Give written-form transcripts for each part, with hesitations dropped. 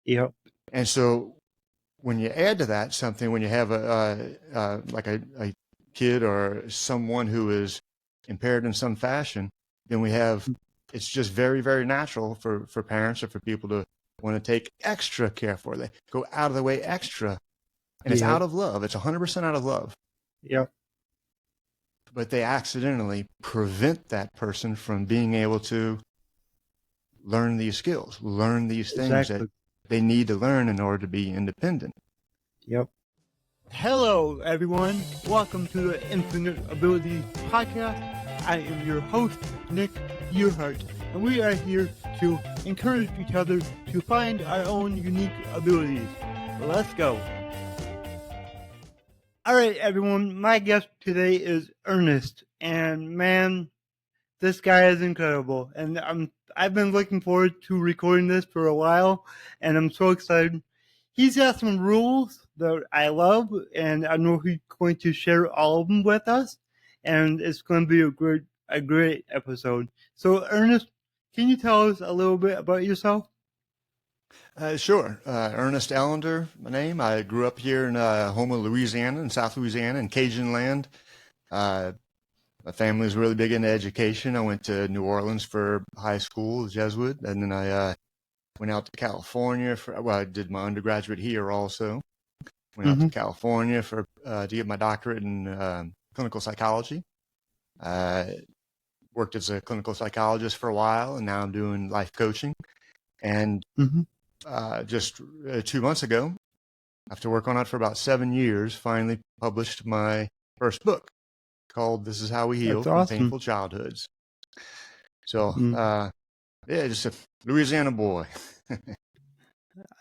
Yep. And so when you add to that something, when you have like a kid or someone who is impaired in some fashion, then it's just very, very natural for parents or for people to want to take extra care for it. They go out of the way extra, and it's Yep. out of love. It's 100% out of love. Yep. But they accidentally prevent that person from being able to learn these skills, learn these things that Exactly. they need to learn in order to be independent. Yep. Hello, everyone. Welcome to the Infinite Ability Podcast. I am your host, Nick Yerhart, and we are here to encourage each other to find our own unique abilities. Let's go. All right, everyone. My guest today is Ernest, and man, this guy is incredible. And I've been looking forward to recording this for a while, and I'm so excited. He's got some rules that I love, and I know he's going to share all of them with us, and it's going to be a great episode. So, Ernest, can you tell us a little bit about yourself? Sure. Ernest Ellender, my name. I grew up here in Houma, Louisiana, in South Louisiana, in Cajun land. My family was really big into education. I went to New Orleans for high school, Jesuit, and then I went out to California I did my undergraduate here also. Went out to California to get my doctorate in clinical psychology. Worked as a clinical psychologist for a while, and now I'm doing life coaching. And just 2 months ago, after working on it for about 7 years, finally published my first book called "This Is How We Heal That's from awesome. Painful Childhoods." So, yeah, just a Louisiana boy.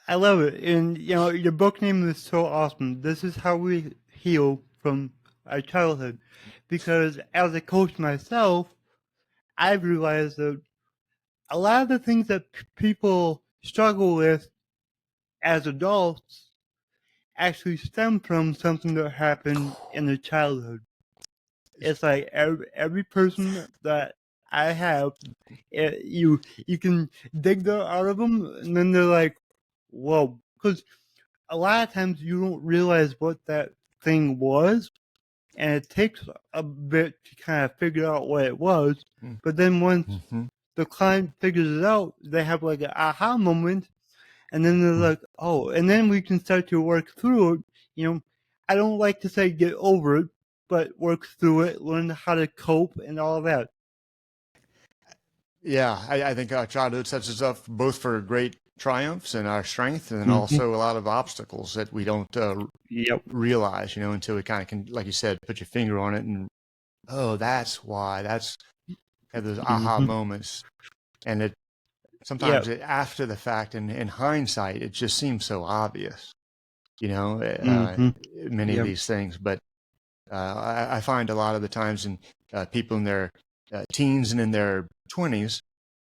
I love it. And, your book name is so awesome. This is how we heal from our childhood. Because as a coach myself, I've realized that a lot of the things that people struggle with as adults actually stem from something that happened in their childhood. It's like every person that I have, you can dig that out of them, and then they're like, whoa. Because a lot of times you don't realize what that thing was, and it takes a bit to kind of figure out what it was. But then once the client figures it out, they have like an aha moment, and then they're like, oh, and then we can start to work through it. I don't like to say get over it, but work through it, learn how to cope and all that. Yeah, I think our childhood sets us up both for great triumphs and our strength, and then also a lot of obstacles that we don't realize, until we kind of can, like you said, put your finger on it and, oh, that's why. Have those aha moments. And sometimes after the fact and in hindsight, it just seems so obvious, many of these things. But I find a lot of the times people in their teens and in their 20s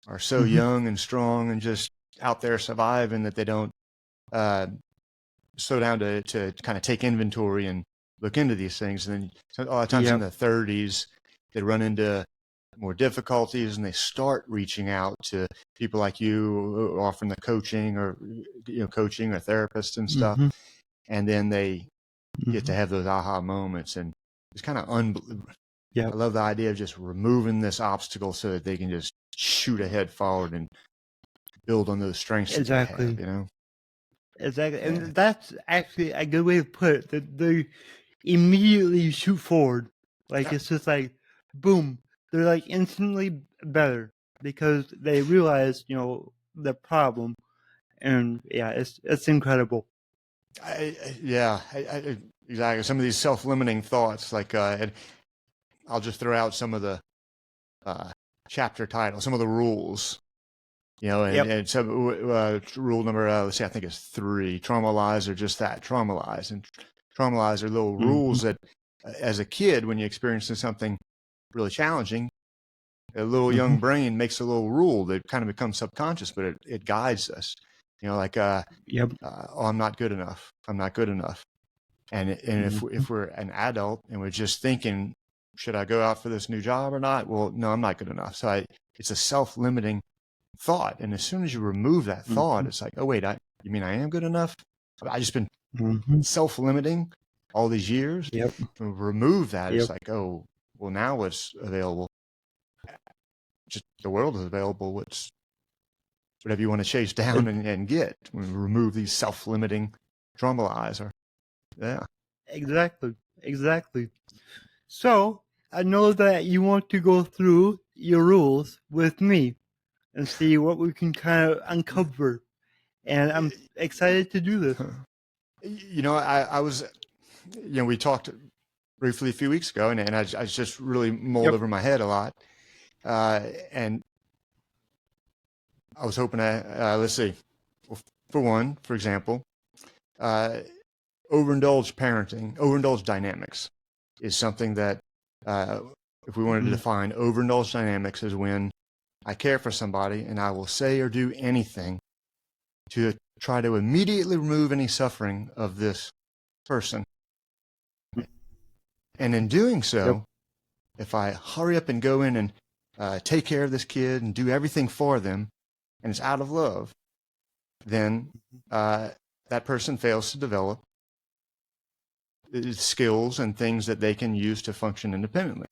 are so young and strong and just out there surviving that they don't slow down to kind of take inventory and look into these things. And then a lot of times in the 30s, they run into more difficulties and they start reaching out to people like you, offering the coaching or coaching or therapists and stuff. And then they get to have those aha moments, and it's kind of unbelievable. I love the idea of just removing this obstacle so that they can just shoot ahead forward and build on those strengths that they have, Exactly. Yeah. And that's actually a good way to put it, that they immediately shoot forward. Like, it's just like, boom. They're like instantly better because they realize, the problem. And yeah, it's incredible. Exactly. Some of these self-limiting thoughts, like, and I'll just throw out some of the chapter titles, some of the rules, and so rule number, let's see, I think it's 3. Traumalize or just that, traumalize. And traumalize are little rules that, as a kid, when you're experiencing something really challenging, a little young brain makes a little rule that kind of becomes subconscious, but it guides us. Like, oh, I'm not good enough. I'm not good enough. And if we're an adult and we're just thinking, should I go out for this new job or not? Well, no, I'm not good enough. So it's a self-limiting thought. And as soon as you remove that thought, it's like, oh, wait, you mean I am good enough? I just been Mm-hmm. self-limiting all these years. Yep. Remove that. It's Yep. like, oh, well, now what's available? Just the world is available. What's whatever you want to chase down and get. When we remove these self-limiting trauma lies, or yeah. Exactly. Exactly. So I know that you want to go through your rules with me and see what we can kind of uncover. And I'm excited to do this. You know, I was, you know, we talked briefly a few weeks ago, and I just really mulled Yep. over my head a lot. And I was hoping let's see, well, for one, for example, uh, overindulged parenting, overindulged dynamics is something that, if we wanted to Mm-hmm. define overindulged dynamics, is when I care for somebody and I will say or do anything to try to immediately remove any suffering of this person. And in doing Yep. so, if I hurry up and go in and take care of this kid and do everything for them, and it's out of love, then that person fails to develop skills and things that they can use to function independently.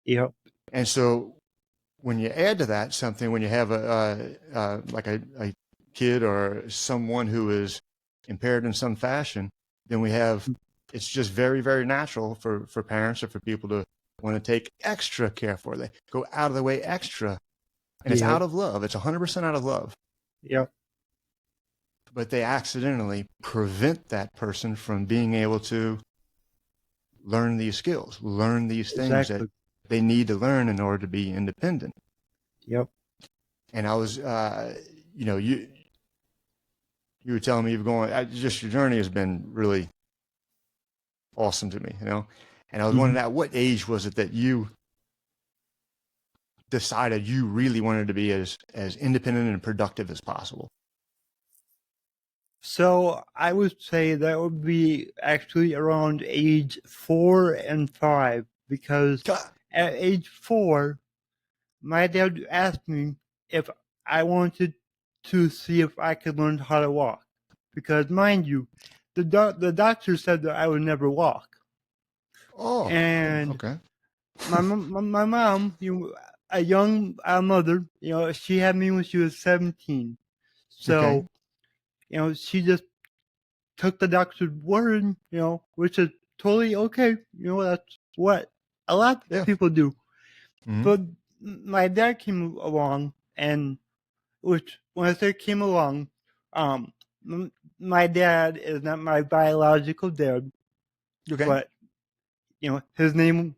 Yep. And so when you add to that something, when you have like a kid or someone who is impaired in some fashion, then we have, it's just very, very natural for parents or for people to want to take extra care for. They go out of the way extra, and it's Yep. out of love. It's 100% out of love. Yep. But they accidentally prevent that person from being able to learn these skills, learn these things that Exactly. they need to learn in order to be independent. Yep. And I was, you know, you were telling me you've going, just your journey has been really awesome to me, you know. And I was Mm-hmm. wondering, at what age was it that you decided you really wanted to be as independent and productive as possible? So I would say that would be actually around age 4 and 5, because at age 4, my dad asked me if I wanted to see if I could learn how to walk. Because, mind you, the doctor said that I would never walk. Oh, And okay. my mom, a young mother, she had me when she was 17. Okay. So, she just took the doctor's word, which is totally okay. That's what a lot of Yeah. people do. Mm-hmm. But my dad came along, and which, when I say came along, um, my dad is not my biological dad, Okay. but his name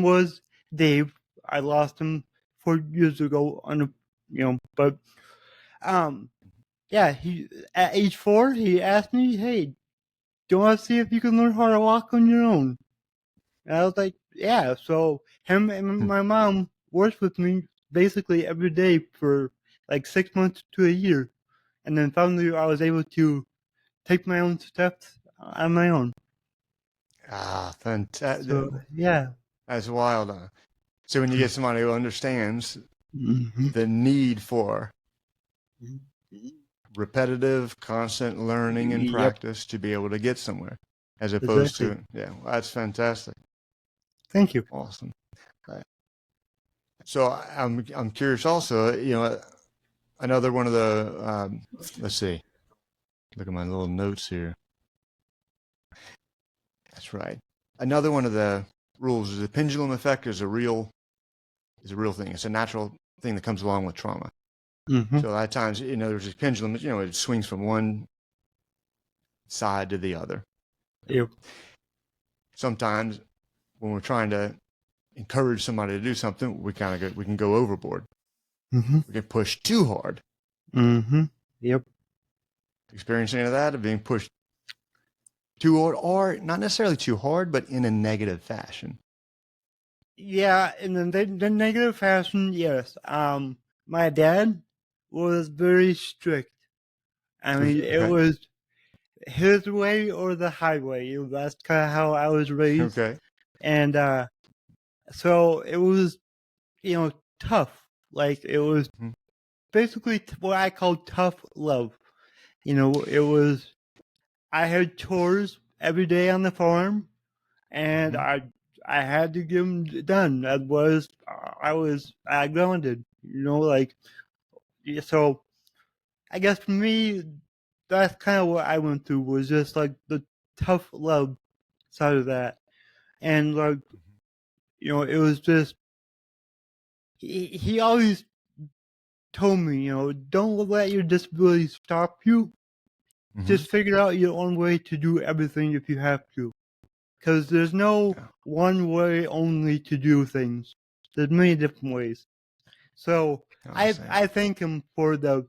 was Dave. I lost him 4 years ago but um, yeah, he at age 4 he asked me, "Hey, do you want to see if you can learn how to walk on your own?" And I was like, "Yeah." So him and my mom worked with me basically every day for like 6 months to a year, and then finally I was able to take my own steps on my own. Ah, fantastic. So yeah. That's wild. So when you get somebody who understands Mm-hmm. the need for repetitive, constant learning and Yep, practice to be able to get somewhere, as opposed exactly. to, yeah, well, that's fantastic. Thank you. Awesome. Right. So I'm curious also, you know, another one of the, let's see, look at my little notes here. That's right. Another one of the rules is the pendulum effect is a real thing. It's a natural thing that comes along with trauma. Mm-hmm. So a lot of times, you know, there's a pendulum, you know, it swings from one side to the other. Yep. Sometimes when we're trying to encourage somebody to do something, we can go overboard. Mm-hmm. We get pushed too hard. Mm-hmm. Yep. Experience any of that, of being pushed too hard, or not necessarily too hard, but in a negative fashion. Yeah, in the negative fashion, yes. My dad was very strict. I mean, it Okay. was his way or the highway. That's kind of how I was raised, Okay. and so it was, tough. Like, it was Mhm. basically what I call tough love. I had chores every day on the farm, and Mm-hmm. I had to get them done. I grounded, like, so I guess for me, that's kind of what I went through, was just like the tough love side of that. And like, it was just, he always told me, don't let your disability stop you. Mm-hmm. Just figure out your own way to do everything if you have to. Because there's no Yeah, one way only to do things. There's many different ways. So I I see. I thank him for the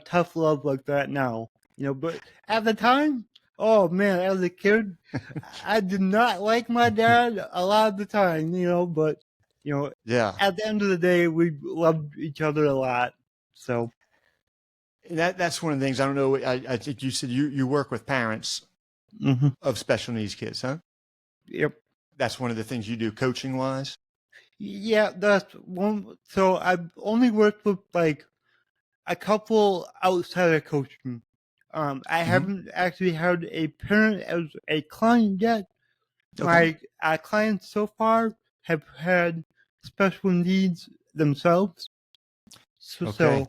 tough love like that now. But at the time, oh man, as a kid, I did not like my dad a lot of the time. But Yeah, at the end of the day, we loved each other a lot. So that's one of the things. I don't know. I think you said you work with parents hmm of special needs kids, huh? yep. That's one of the things you do coaching wise. Yeah, that's one. So I've only worked with like a couple outside of coaching. I Mm-hmm. haven't actually had a parent as a client yet. Okay. My clients so far have had special needs themselves. So, Okay. so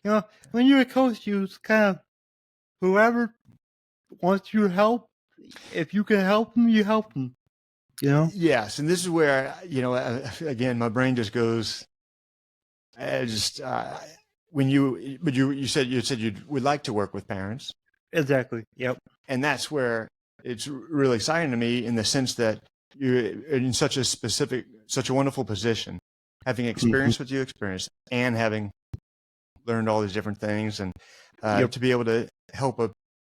yeah, when you're a coach, you just kind of whoever wants your help. If you can help them, you help them. You know, Yes, and this is where again my brain just goes. Just when you said you would like to work with parents, exactly. Yep. and that's where it's really exciting to me in the sense that you're in such a wonderful position, having hmm experienced what you experienced and having learned all these different things, and Yep. to be able to help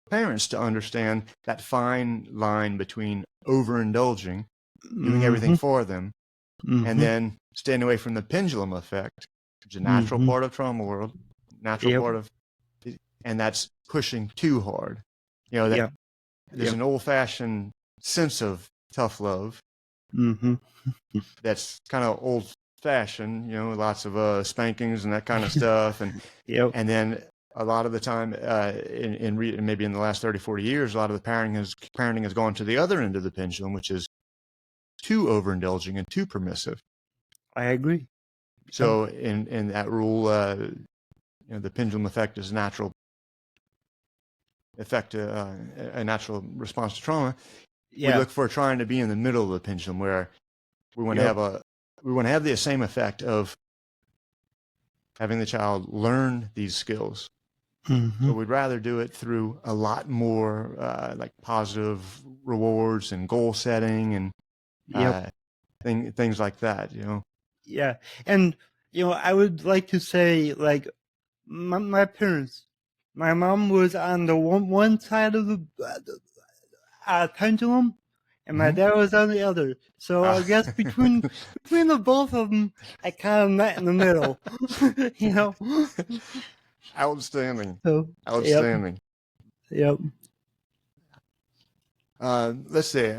parents to understand that fine line between overindulging, doing everything hmm for them, and hmm then staying away from the pendulum effect, which is a natural hmm part of trauma world, natural Yep. part of, and that's pushing too hard. That Yep. there's Yep. an old-fashioned sense of tough love hmm that's kind of old-fashioned. Lots of spankings and that kind of stuff, and Yep. and then a lot of the time, maybe in the last 30, 40 years, a lot of the parenting has gone to the other end of the pendulum, which is too overindulging and too permissive. I agree. Yep. So in that rule, the pendulum effect is a natural effect, a natural response to trauma. We Yeah. look for trying to be in the middle of the pendulum where we want to Yep. have the same effect of having the child learn these skills. hmm But we'd rather do it through a lot more like positive rewards and goal setting and Yep. uh, things like that. Yeah. And I would like to say, like, my parents. My mom was on the one side of the pendulum, and my Mm-hmm. dad was on the other. So I guess between the both of them, I kind of met in the middle. you know. Outstanding, So yep. outstanding. Yep. Let's see.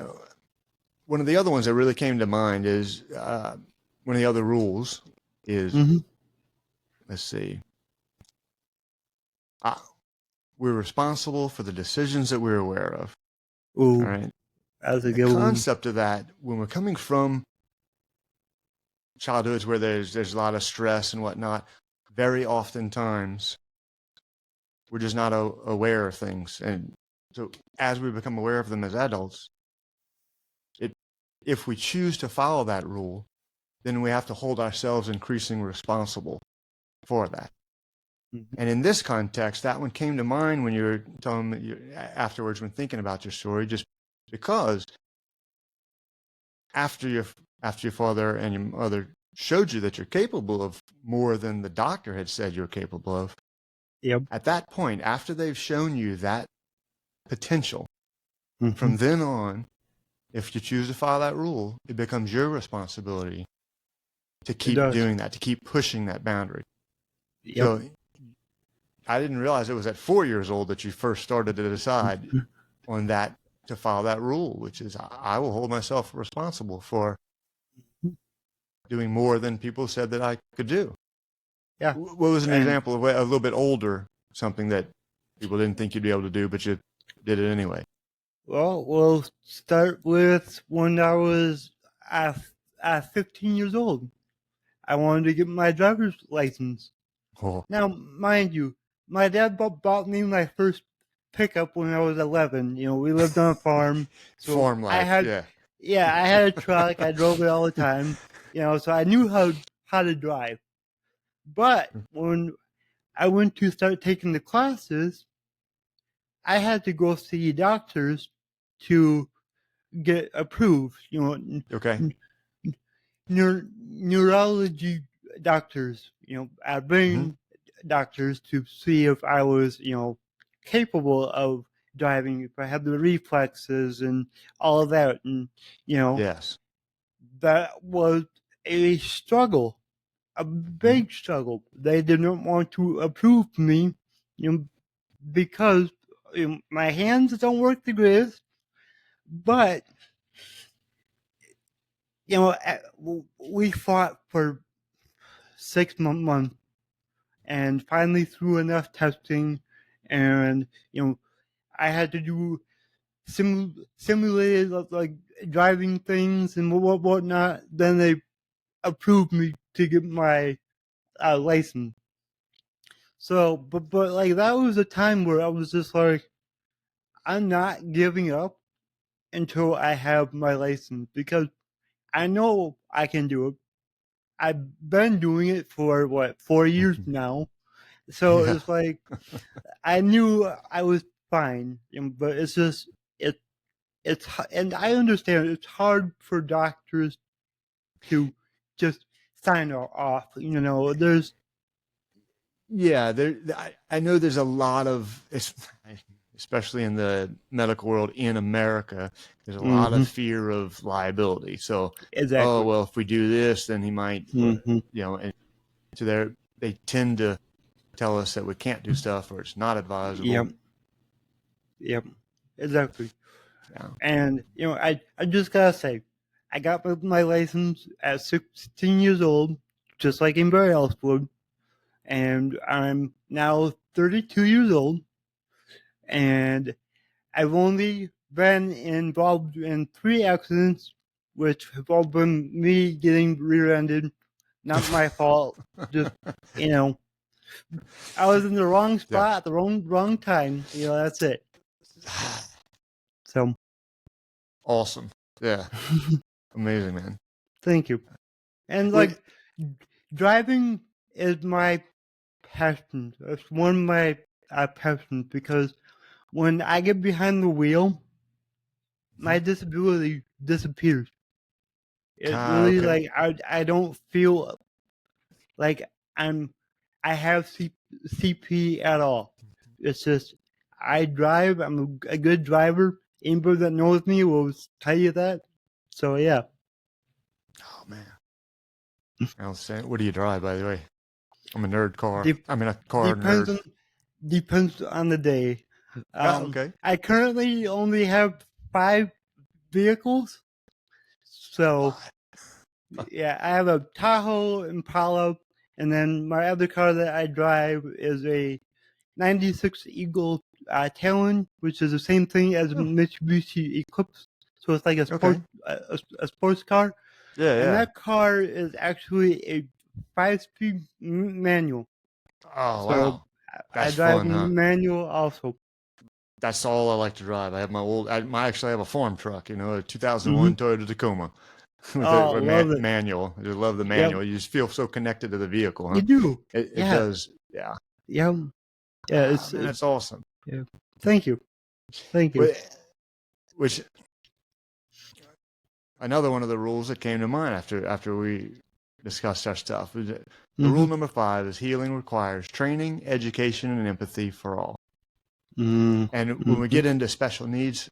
One of the other ones that really came to mind is one of the other rules is, hmm let's see, uh, we're responsible for the decisions that we're aware of. All Ooh, right. that's a And the good one. concept of that, when we're coming from childhoods where there's a lot of stress and whatnot, very oftentimes we're just not aware of things. And so as we become aware of them as adults, it if we choose to follow that rule, then we have to hold ourselves increasingly responsible for that. hmm And in this context, that one came to mind when you were telling me afterwards, when thinking about your story, just because after your after your father and your mother showed you that you're capable of more than the doctor had said you're capable of, Yep. at that point, after they've shown you that potential, hmm from then on, if you choose to follow that rule, it becomes your responsibility to It keep does. doing that, to keep pushing that boundary. Yep. So I didn't realize it was at 4 years old that you first started to decide on that, to follow that rule, which is I will hold myself responsible for doing more than people said that I could do. Yeah. What was an And example of a little bit older, something that people didn't think you'd be able to do, but you did it anyway? Well, we'll start with when I was 15 years old. I wanted to get my driver's license. Oh, Now, mind you, my dad bought me my first pickup when I was 11. We lived on a farm, so farm life, yeah. I had a truck. I drove it all the time. So I knew how to drive. But when I went to start taking the classes, I had to go see doctors to get approved. Okay. Neurology doctors, Mm-hmm. brain doctors to see if I was, capable of driving, if I had the reflexes and all of that. And, Yes. that was a struggle, a Mm-hmm. big struggle. They didn't want to approve me, you know, because my hands don't work the greatest, but, we fought for 6 months and finally through enough testing, and I had to do simulated like driving things and whatnot. Then they approved me to get my license. So, but like that was a time where I was just like, I'm not giving up until I have my license because I know I can do it. I've been doing it for 4 years Mm-hmm. now. So Yeah. it's like I knew I was fine, but it's just it and I understand it's hard for doctors to just sign off. There's Yeah, I know there's a lot of, especially in the medical world in America, there's a lot of mm-hmm, fear of liability. So, oh, exactly. well, if we do this, then he might, Mm-hmm. and so they tend to tell us that we can't do stuff or it's not advisable. Yep, yep, exactly. Yeah. And I just gotta say, I got my license at 16 years old, just like anybody else would, and I'm now 32 years old, and I've only been involved in 3 accidents, which have all been me getting rear-ended. Not my fault. Just you know, I was in the wrong Yeah. spot at the wrong time. That's it. So, Awesome. Yeah. Amazing, man. thank you. And Wait, like driving is my passion. It's one of my passions because when I get behind the wheel, my disability disappears. It really okay. like I don't feel like I have CP at all. It's just I drive. I'm a good driver. Anybody that knows me will tell you that. So yeah, Oh, man. I'll say, what do you drive, by the way? I'm a nerd car. De- I mean, a car depends nerd. on the day. Ah, okay. I currently only have 5 vehicles. So What? yeah, I have a Tahoe Impala, and then my other car that I drive is a '96 Eagle Talon, which is the same thing as a Oh, Mitsubishi Eclipse. So it's like a okay. sports car, Yeah, and yeah. that car is actually a 5-speed manual. Oh, So wow. I That's drive fun, huh? manual also. That's all I like to drive. I have my old, I actually have a farm truck, a Mm-hmm. 2001 Toyota Tacoma with Oh, a love it. manual. I just love the Yep, manual. You just feel so connected to the vehicle, huh? you do. It Yeah, does. Yeah. yeah, yeah. Ah, man, that's awesome. Yeah. Thank you, thank you. Which another one of the rules that came to mind after we discussed our stuff is that the Mm-hmm. rule number 5 is healing requires training, education, and empathy for all. And when we Mm-hmm. get into special needs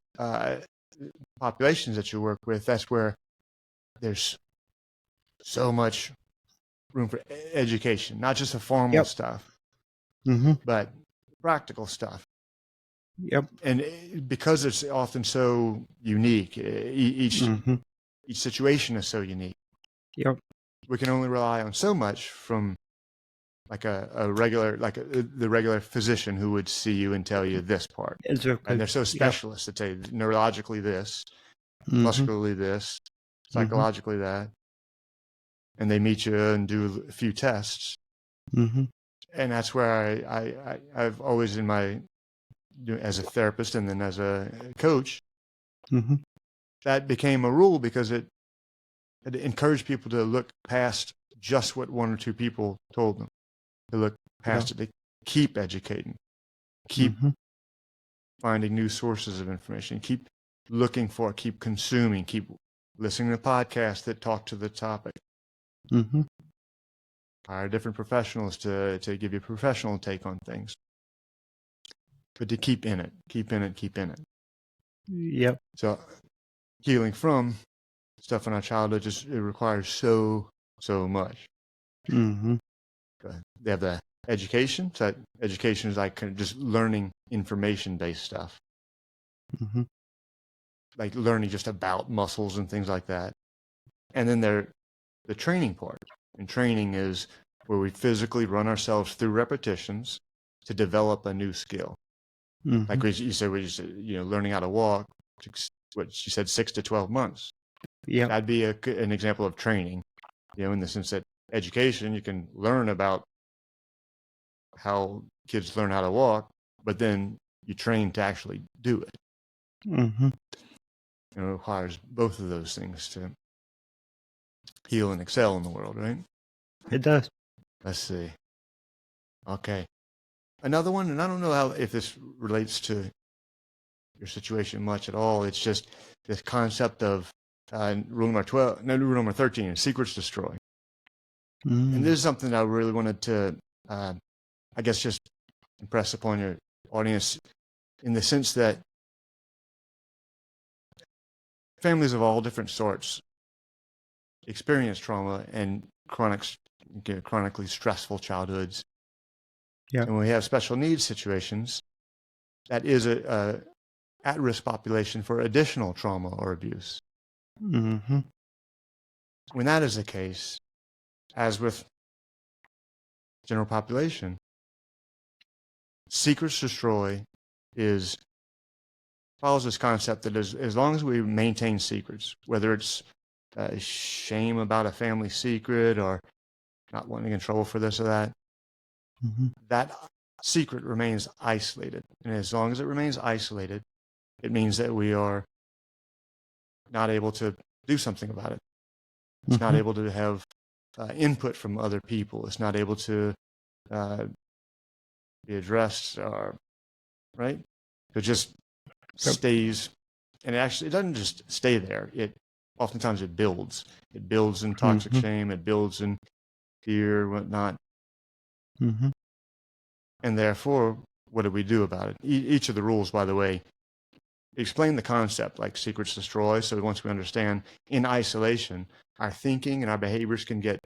populations that you work with, that's where there's so much room for education, not just the formal Yep. stuff, Mm-hmm. but practical stuff. Yep. And because it's often so unique, Mm-hmm. each situation is so unique. Yep. We can only rely on so much from like a regular, like the regular physician who would see you and tell you this part. Exactly. And they're so Yep. specialists that say neurologically this, Mm-hmm. muscularly this, psychologically that, and they meet you and do a few tests. Mm-hmm. And that's where I've always in my, as a therapist and then as a coach, Mm-hmm. that became a rule because it encouraged people to look past just what one or two people told them, to look past it, to keep educating, keep finding new sources of information, keep looking for, keep consuming, keep listening to podcasts that talk to the topic. Mm-hmm. Hire different professionals to give you a professional take on things. But to keep in it, keep in it, keep in it. Yep. So healing from stuff in our childhood just, it requires so much. Mm-hmm. They have the education. So that education is like kind of just learning information-based stuff. Mm-hmm. Like learning just about muscles and things like that. And then the training part. And training is where we physically run ourselves through repetitions to develop a new skill. Mm-hmm. Like you said, learning how to walk, what you said, 6 to 12 months. Yep. That'd be an example of training, in the sense that education, you can learn about how kids learn how to walk, but then you train to actually do it. Mm-hmm. It requires both of those things to heal and excel in the world, right? It does. Let's see. Okay. Another one, and I don't know if this relates to your situation much at all. It's just this concept of rule number 13, secrets destroy. And this is something that I really wanted to, I guess, just impress upon your audience, in the sense that families of all different sorts experience trauma and chronically stressful childhoods. Yeah. And when we have special needs situations, that is a at-risk population for additional trauma or abuse. Mm-hmm. When that is the case, as with general population, secrets destroy follows this concept that as long as we maintain secrets, whether it's shame about a family secret or not wanting to get in trouble for this or that, that secret remains isolated. And as long as it remains isolated, it means that we are not able to do something about it. It's not able to have input from other people. It's not able to be addressed, right? It just stays, and it doesn't just stay there. Oftentimes it builds. It builds in toxic shame. It builds in fear, whatnot. And therefore, what do we do about it? Each of the rules, by the way, explain the concept, like secrets destroy. So once we understand, in isolation, our thinking and our behaviors can get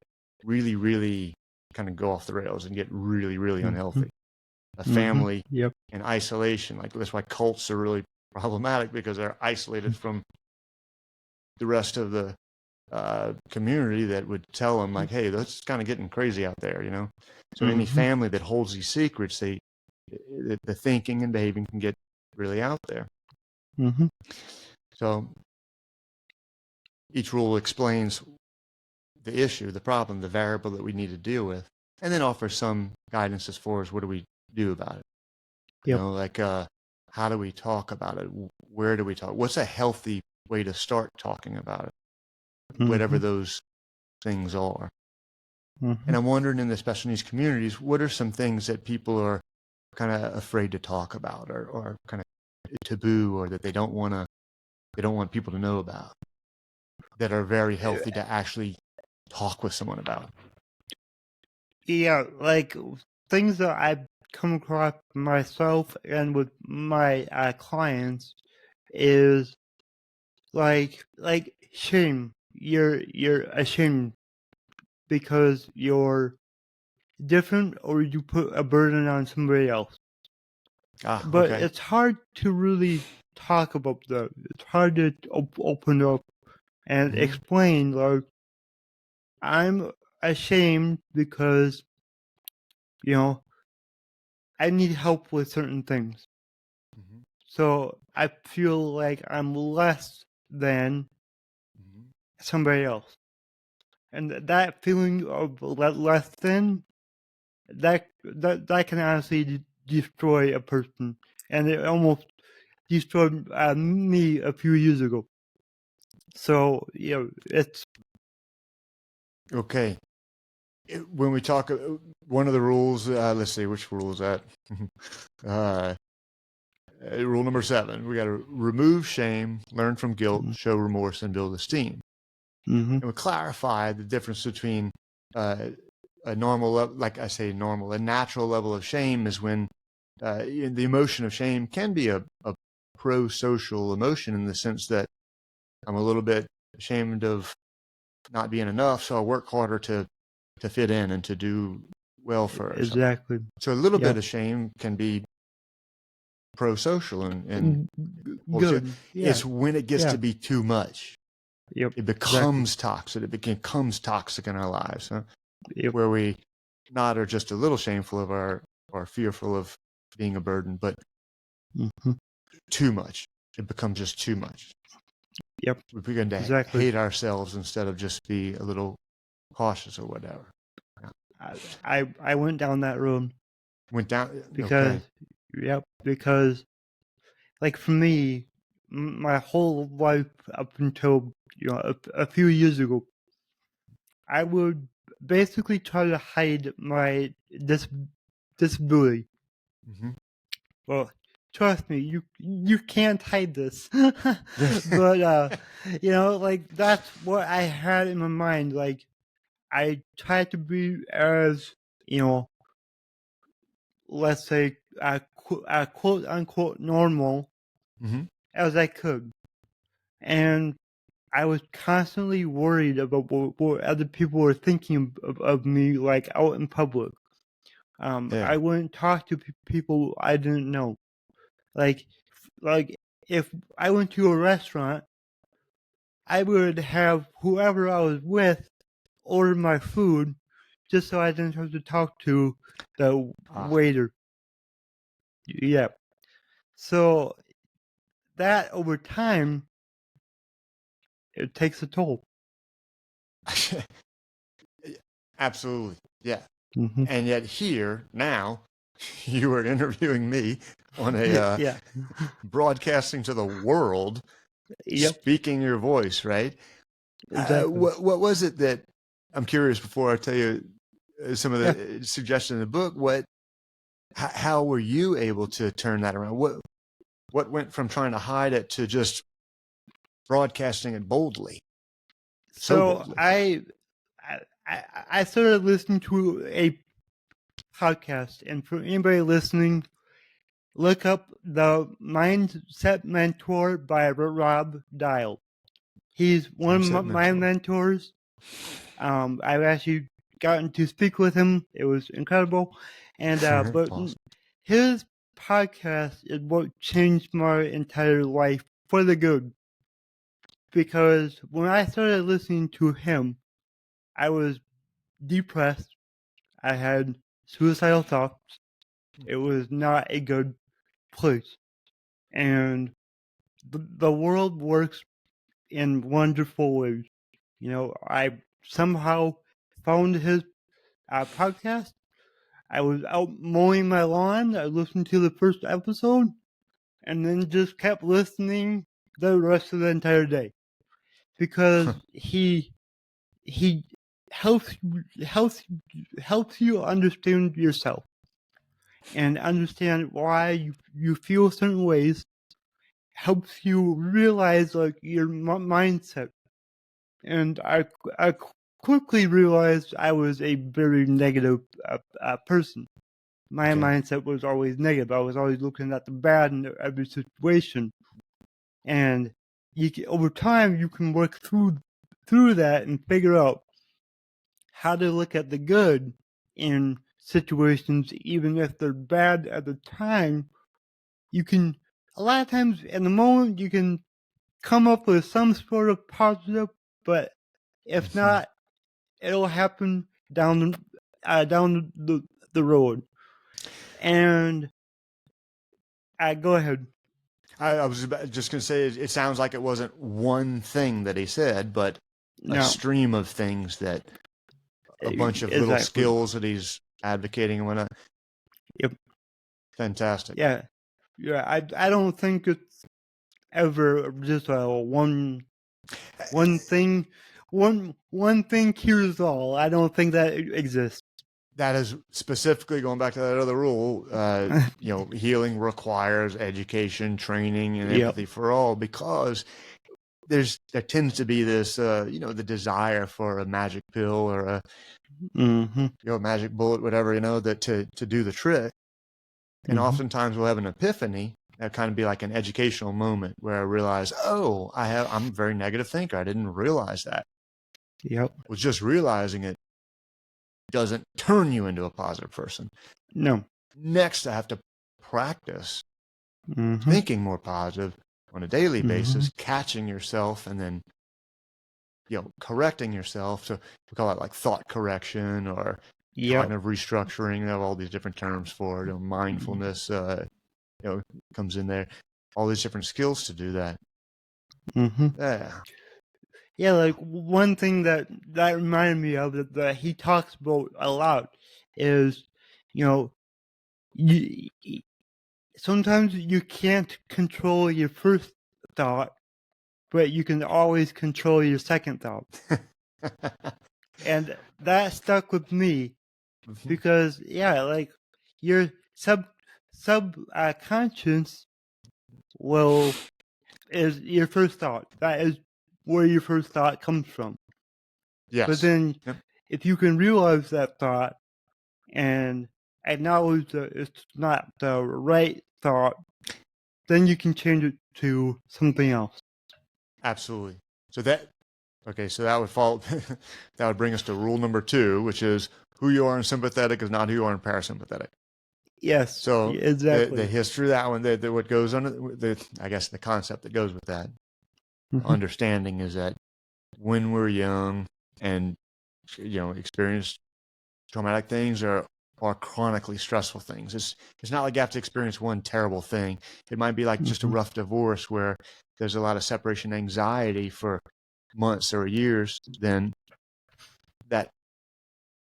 really, really kind of go off the rails and get really, really unhealthy. A family in isolation, like that's why cults are really problematic, because they're isolated from the rest of the community that would tell them, like, hey, that's kind of getting crazy out there, So any family that holds these secrets, the thinking and behaving can get really out there. So each rule explains the issue, the problem, the variable that we need to deal with, and then offers some guidance as far as what do we do about it. Like how do we talk about it? Where do we talk? What's a healthy way to start talking about it? Whatever those things are. And I'm wondering, in the special needs communities, what are some things that people are kind of afraid to talk about, or kind of taboo, or that they don't want people to know about, that are very healthy to actually talk with someone about? Yeah, like things that I've come across myself and with my clients is like shame. You're ashamed because you're different, or you put a burden on somebody else. But Okay. it's hard to really talk about that. It's hard to open up and explain, like, I'm ashamed because you know, I need help with certain things. Mm-hmm. So I feel like I'm less than Mm-hmm. somebody else. And that feeling of less than, that can honestly destroy a person. And it almost destroyed me a few years ago. So, it's... Okay. When we talk, one of the rules, let's see, which rule is that? uh, Rule number 7, we got to remove shame, learn from guilt, show remorse, and build esteem. Mm-hmm. And we clarify the difference between a normal, like I say, normal, a natural level of shame is when the emotion of shame can be a pro-social emotion in the sense that I'm a little bit ashamed of not being enough, so I'll work harder to fit in and to do well for ourselves. Exactly. So a little Yeah. bit of shame can be pro-social and Good. Yeah. it's when it gets Yeah. to be too much. Yep. It becomes toxic. It becomes toxic in our lives, huh? Yep. Where we not are just a little shameful of or fearful of being a burden, but Mm-hmm. too much. It becomes just too much. Yep. We begin to Exactly. hate ourselves instead of just be a little cautious or whatever. I went down that road Went down. because, Okay. yep, because, like, for me, my whole life up until, a few years ago, I would basically try to hide my disability. Mm-hmm. Well, trust me, you can't hide this. But like, that's what I had in my mind. Like, I tried to be as, let's say, quote unquote normal Mm-hmm. as I could. And I was constantly worried about what other people were thinking of me, like, out in public. Yeah. I wouldn't talk to people I didn't know. Like, if I went to a restaurant, I would have whoever I was with order my food just so I didn't have to talk to the waiter. Yeah. So that over time, it takes a toll. Absolutely. Yeah. Mm-hmm. And yet here now, you are interviewing me on a Yeah. broadcasting to the world, Yep. speaking your voice, right? Exactly. What was it that I'm curious before I tell you some of Yeah. the suggestions in the book? How were you able to turn that around? What went from trying to hide it to just broadcasting it boldly, so So boldly? I started listening to a podcast, and for anybody listening, look up the Mindset Mentor by Rob Dial. He's one Mindset of my mentor. mentors. I've actually gotten to speak with him. It was incredible. And but Awesome. his podcast is what changed my entire life for the good. Because when I started listening to him, I was depressed. I had suicidal thoughts. It was not a good place. And the world works in wonderful ways. I somehow found his podcast. I was out mowing my lawn. I listened to the first episode and then just kept listening the rest of the entire day because he helps helps you understand yourself and understand why you feel certain ways. Helps you realize, like, your mindset. And I quickly realized I was a very negative person. My Okay. mindset was always negative. I was always looking at the bad in every situation. And over time, you can work through that and figure out how to look at the good in situations, even if they're bad at the time. You can, a lot of times in the moment, you can come up with some sort of positive, but if Mm-hmm. not, it'll happen down the the road. And I go ahead. I was just going to say, it sounds like it wasn't one thing that he said, but a No, stream of things, that a bunch of little exactly. skills that he's advocating and whatnot. Yep. Fantastic. Yeah. Yeah. I don't think it's ever just a one thing. One thing cures all. I don't think that exists. That is specifically going back to that other rule. Healing requires education, training, and Yep. empathy for all, because there tends to be this, the desire for a magic pill or a magic bullet, whatever, that to do the trick. And oftentimes we'll have an epiphany that kind of be like an educational moment where I realize, oh, I'm a very negative thinker. I didn't realize that. Yep. Was just realizing it doesn't turn you into a positive person. No. Next, I have to practice thinking more positive on a daily basis, catching yourself, and then correcting yourself. So we call it like thought correction or cognitive restructuring. They have all these different terms for it. Mindfulness comes in there. All these different skills to do that. Yeah, like one thing that reminded me of that he talks about a lot is, you, sometimes you can't control your first thought, but you can always control your second thought. And that stuck with me because, like your subconscious is your first thought. That is where your first thought comes from. Yes. But then if you can realize that thought and acknowledge that it's not the right thought, then you can change it to something else. Absolutely. So that would bring us to rule number 2, which is who you are in sympathetic is not who you are in parasympathetic. Yes. So exactly. the history of that one, what goes on, I guess the concept that goes with that understanding is that when we're young and experience traumatic things or chronically stressful things, it's not like you have to experience one terrible thing. It might be like just a rough divorce where there's a lot of separation anxiety for months or years. Then that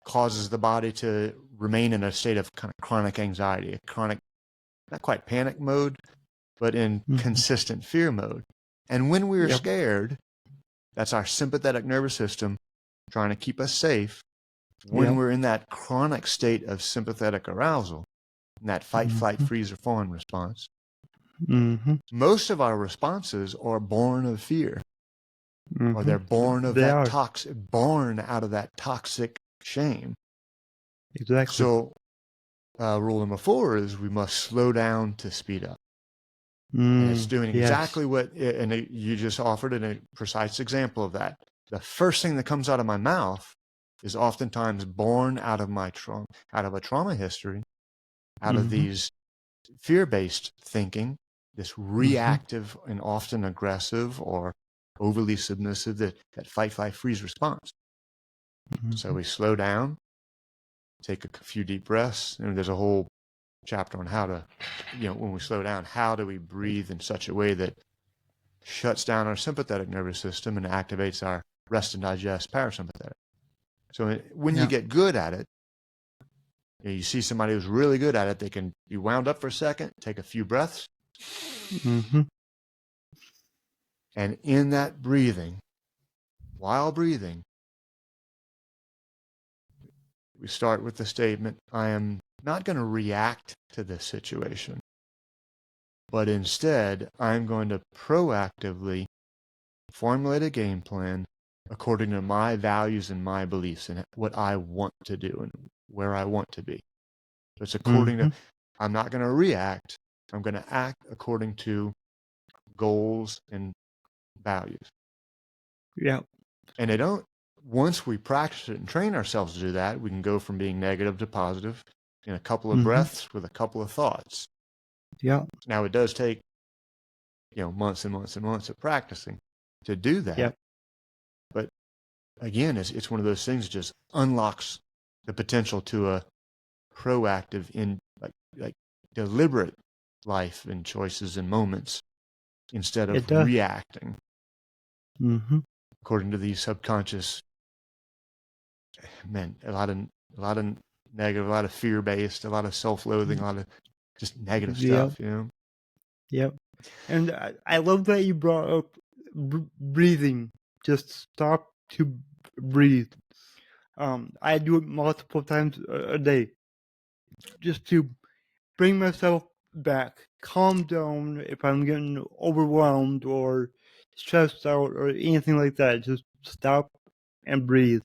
causes the body to remain in a state of kind of chronic anxiety, a chronic, not quite panic mode, but in consistent fear mode. And when we're scared, that's our sympathetic nervous system trying to keep us safe. When we're in that chronic state of sympathetic arousal, in that fight, flight, freeze, or fawn response, most of our responses are born of fear, or they're born of born out of that toxic shame. Exactly. So rule number 4 is we must slow down to speed up. And it's doing exactly what, and you just offered a precise example of that. The first thing that comes out of my mouth is oftentimes born out of out of a trauma history, out of these fear-based thinking, this reactive and often aggressive or overly submissive, that fight, flight, freeze response. So we slow down, take a few deep breaths, and there's a whole chapter on how to, when we slow down, how do we breathe in such a way that shuts down our sympathetic nervous system and activates our rest and digest parasympathetic. So when you get good at it, you see somebody who's really good at it, they can be wound up for a second, take a few breaths. And in that breathing, while breathing, we start with the statement, I am not going to react to this situation, but instead I'm going to proactively formulate a game plan according to my values and my beliefs and what I want to do and where I want to be. So it's according to, I'm not going to react. I'm going to act according to goals and values. Yeah. And once we practice it and train ourselves to do that, we can go from being negative to positive in a couple of breaths with a couple of thoughts. Yeah. Now it does take, months and months and months of practicing to do that. Yep. But again, it's one of those things that just unlocks the potential to a proactive in like deliberate life and choices and moments instead It of does. reacting Mm-hmm. according to these subconscious. Man, a lot of negative, a lot of fear based, a lot of self-loathing, a lot of just negative Yep. stuff, you know. Yep. And I love that you brought up breathing. Just stop to breathe. I do it multiple times a day just to bring myself back, calm down if I'm getting overwhelmed or stressed out or anything like that. Just stop and breathe.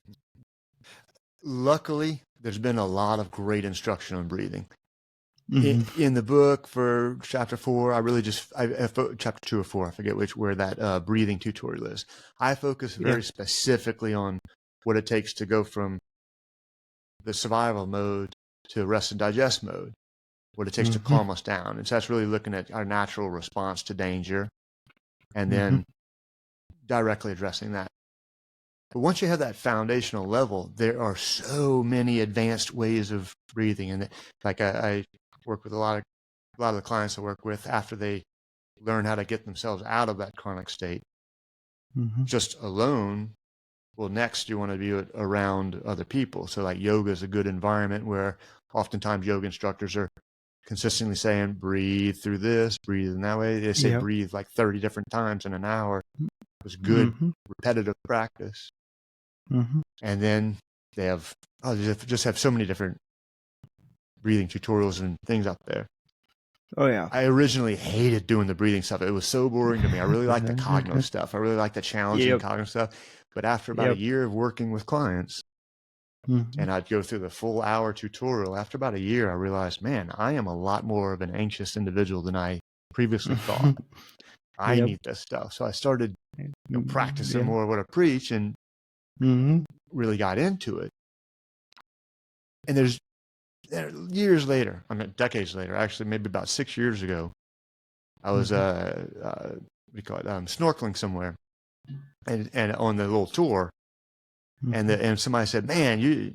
Luckily, there's been a lot of great instruction on breathing. Mm-hmm. In the book for chapter 4, I really chapter 2 or 4, I forget where that breathing tutorial is. I focus Yeah. very specifically on what it takes to go from the survival mode to rest and digest mode, what it takes to Mm-hmm. calm us down. And so that's really looking at our natural response to danger and Mm-hmm. then directly addressing that. But once you have that foundational level, there are so many advanced ways of breathing. And like I work with a lot of the clients I work with after they learn how to get themselves out of that chronic state. Mm-hmm. Just alone, well, next you want to do it around other people. So like yoga is a good environment where oftentimes yoga instructors are consistently saying, breathe through this, breathe in that way. They say Yep. breathe like 30 different times in an hour. It was good, Mm-hmm. repetitive practice. Mm-hmm. And then they just have so many different breathing tutorials and things out there. Oh yeah. I originally hated doing the breathing stuff. It was so boring to me. I really like the cognitive stuff. I really like the challenging Yep. cognitive stuff. But after about a Yep. year of working with clients, Mm-hmm. and I'd go through the full hour tutorial, after about a year, I realized, man, I am a lot more of an anxious individual than I previously thought. I Yep. need this stuff. So I started, practicing Yeah. more of what I preach and Mm-hmm. really got into it. And there's years later, I mean, decades later, actually, maybe about 6 years ago, I was, what do you call it, snorkeling somewhere and on the little tour. And somebody said, man, you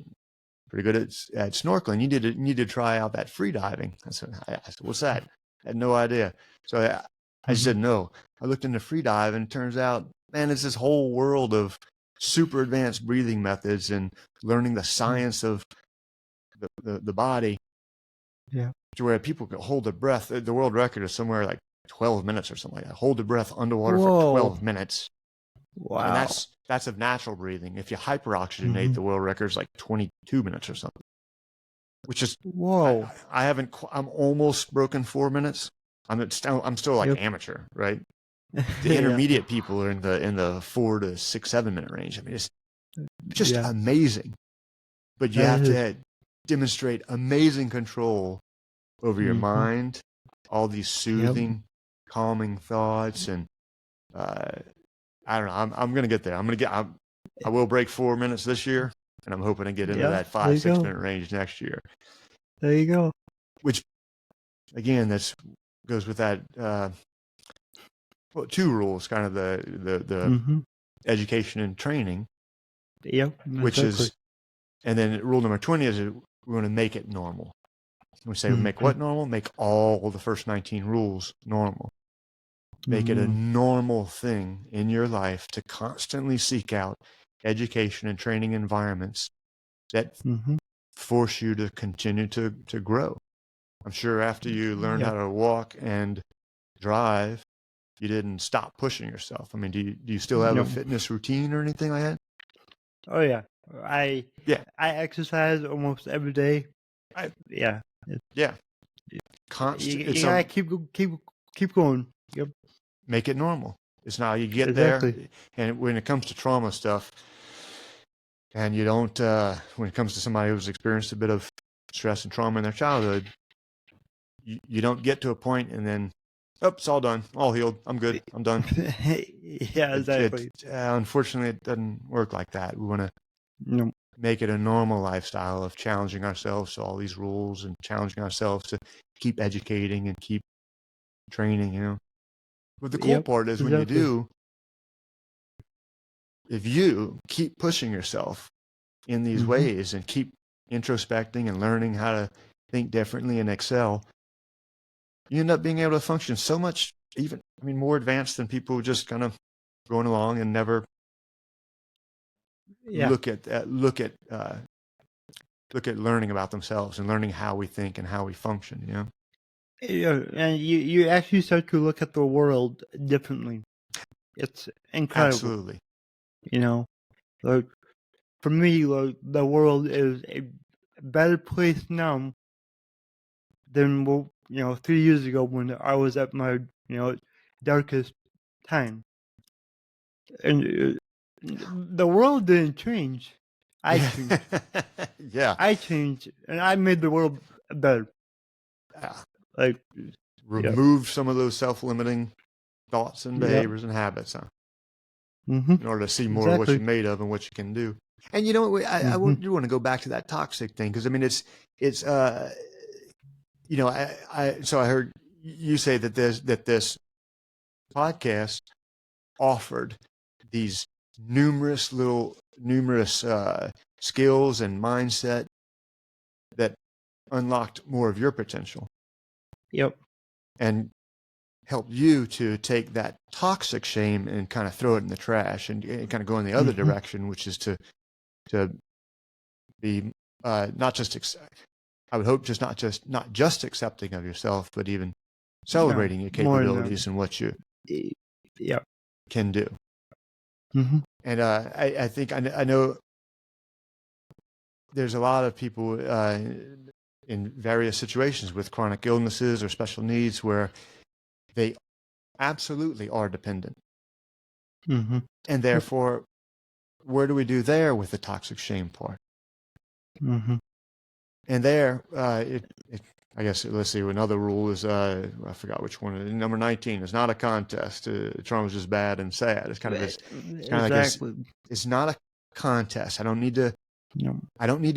pretty good at snorkeling. You need to try out that free diving. I said, what's that? I had no idea. So I said, no. I looked into free dive and it turns out, man, it's this whole world of super advanced breathing methods and learning the science of the body. Yeah. To where people can hold their breath. The world record is somewhere like 12 minutes or something like that. Hold the breath underwater for Whoa. 12 minutes. And Wow. that's of natural breathing. If you hyperoxygenate, Mm-hmm. the world record is like 22 minutes or something, which is, Whoa. I'm almost broken 4 minutes. I'm still like Yep. amateur, right? The Yeah. intermediate people are in the 4 to 6, 7 minute range. I mean, it's just Yeah. amazing. But you That have is. to demonstrate amazing control over your Mm-hmm. mind, all these soothing, calming thoughts, and I don't know. I'm gonna get there. I will break 4 minutes this year, and I'm hoping to get into Yeah. that There 5, you 6 go. minute range next year. There you go. Which, again, that's goes with that. Well, 2 rules, kind of the Mm-hmm. education and training, Yep. which Exactly. is, and then rule number 20 is we want to make it normal. We say make Mm-hmm. what normal? Make all the first 19 rules normal. Make it a Mm-hmm. normal thing in your life to constantly seek out education and training environments that Mm-hmm. force you to continue to grow. I'm sure after you learned how Yep. to walk and drive, you didn't stop pushing yourself. I mean, do you still have a No. fitness routine or anything like that? Oh yeah. I Yeah. exercise almost every day. I, Yeah. yeah. You gotta keep going. Yep. Make it normal. It's now you get there, Exactly. and when it comes to trauma stuff, and you don't, when it comes to somebody who's experienced a bit of stress and trauma in their childhood, you don't get to a point and then, oh, it's all done, all healed, I'm good, I'm done. Yeah. Exactly. Unfortunately, it doesn't work like that. We want to No. make it a normal lifestyle of challenging ourselves to all these rules and challenging ourselves to keep educating and keep training. But the cool Yep. part is when you Exactly. do, if you keep pushing yourself in these Mm-hmm. ways and keep introspecting and learning how to think differently, and excel, you end up being able to function so much, even, I mean, more advanced than people just kind of going along and never Yeah. look at learning about themselves and learning how we think and how we function. You know. Yeah, and you actually start to look at the world differently. It's incredible. Absolutely. You know, like for me, like the world is a better place now than 3 years ago when I was at my darkest time. And the world didn't change. I changed. Yeah. I changed, and I made the world better. Like, yeah. Remove some of those self-limiting thoughts and Yeah. behaviors and habits, huh? Mm-hmm. In order to see more of what you're made of and what you can do. And you know, I do want to go back to that toxic thing, because I mean, it's you know, so I heard you say that this podcast offered these numerous skills and mindset that unlocked more of your potential. Yep. And helped you to take that toxic shame and kind of throw it in the trash and kind of go in the other direction, which is to be not just I would hope not just accepting of yourself, but even celebrating your capabilities and what you can do. Mm-hmm. And I think I know there's a lot of people in various situations with chronic illnesses or special needs where they absolutely are dependent. Mm-hmm. And therefore, where do we do there with the toxic shame part? Mm-hmm. And there, I guess, let's see, another rule is, I forgot which one, number 19, it's not a contest. Trauma's just bad and sad. It's kind of this, it's kind of like it's not a contest. I don't need to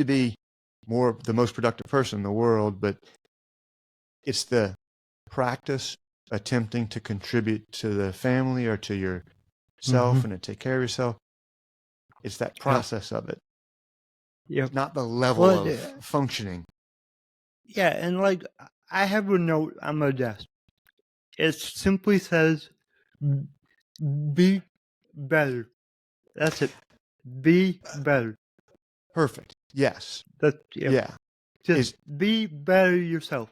be the most productive person in the world, but it's the practice attempting to contribute to the family or to yourself and to take care of yourself. It's that process of it. It's not the level of functioning. Yeah, and like I have a note on my desk. It simply says, "Be better." That's it. Be better. Perfect. Yes. Yeah. Just be better yourself.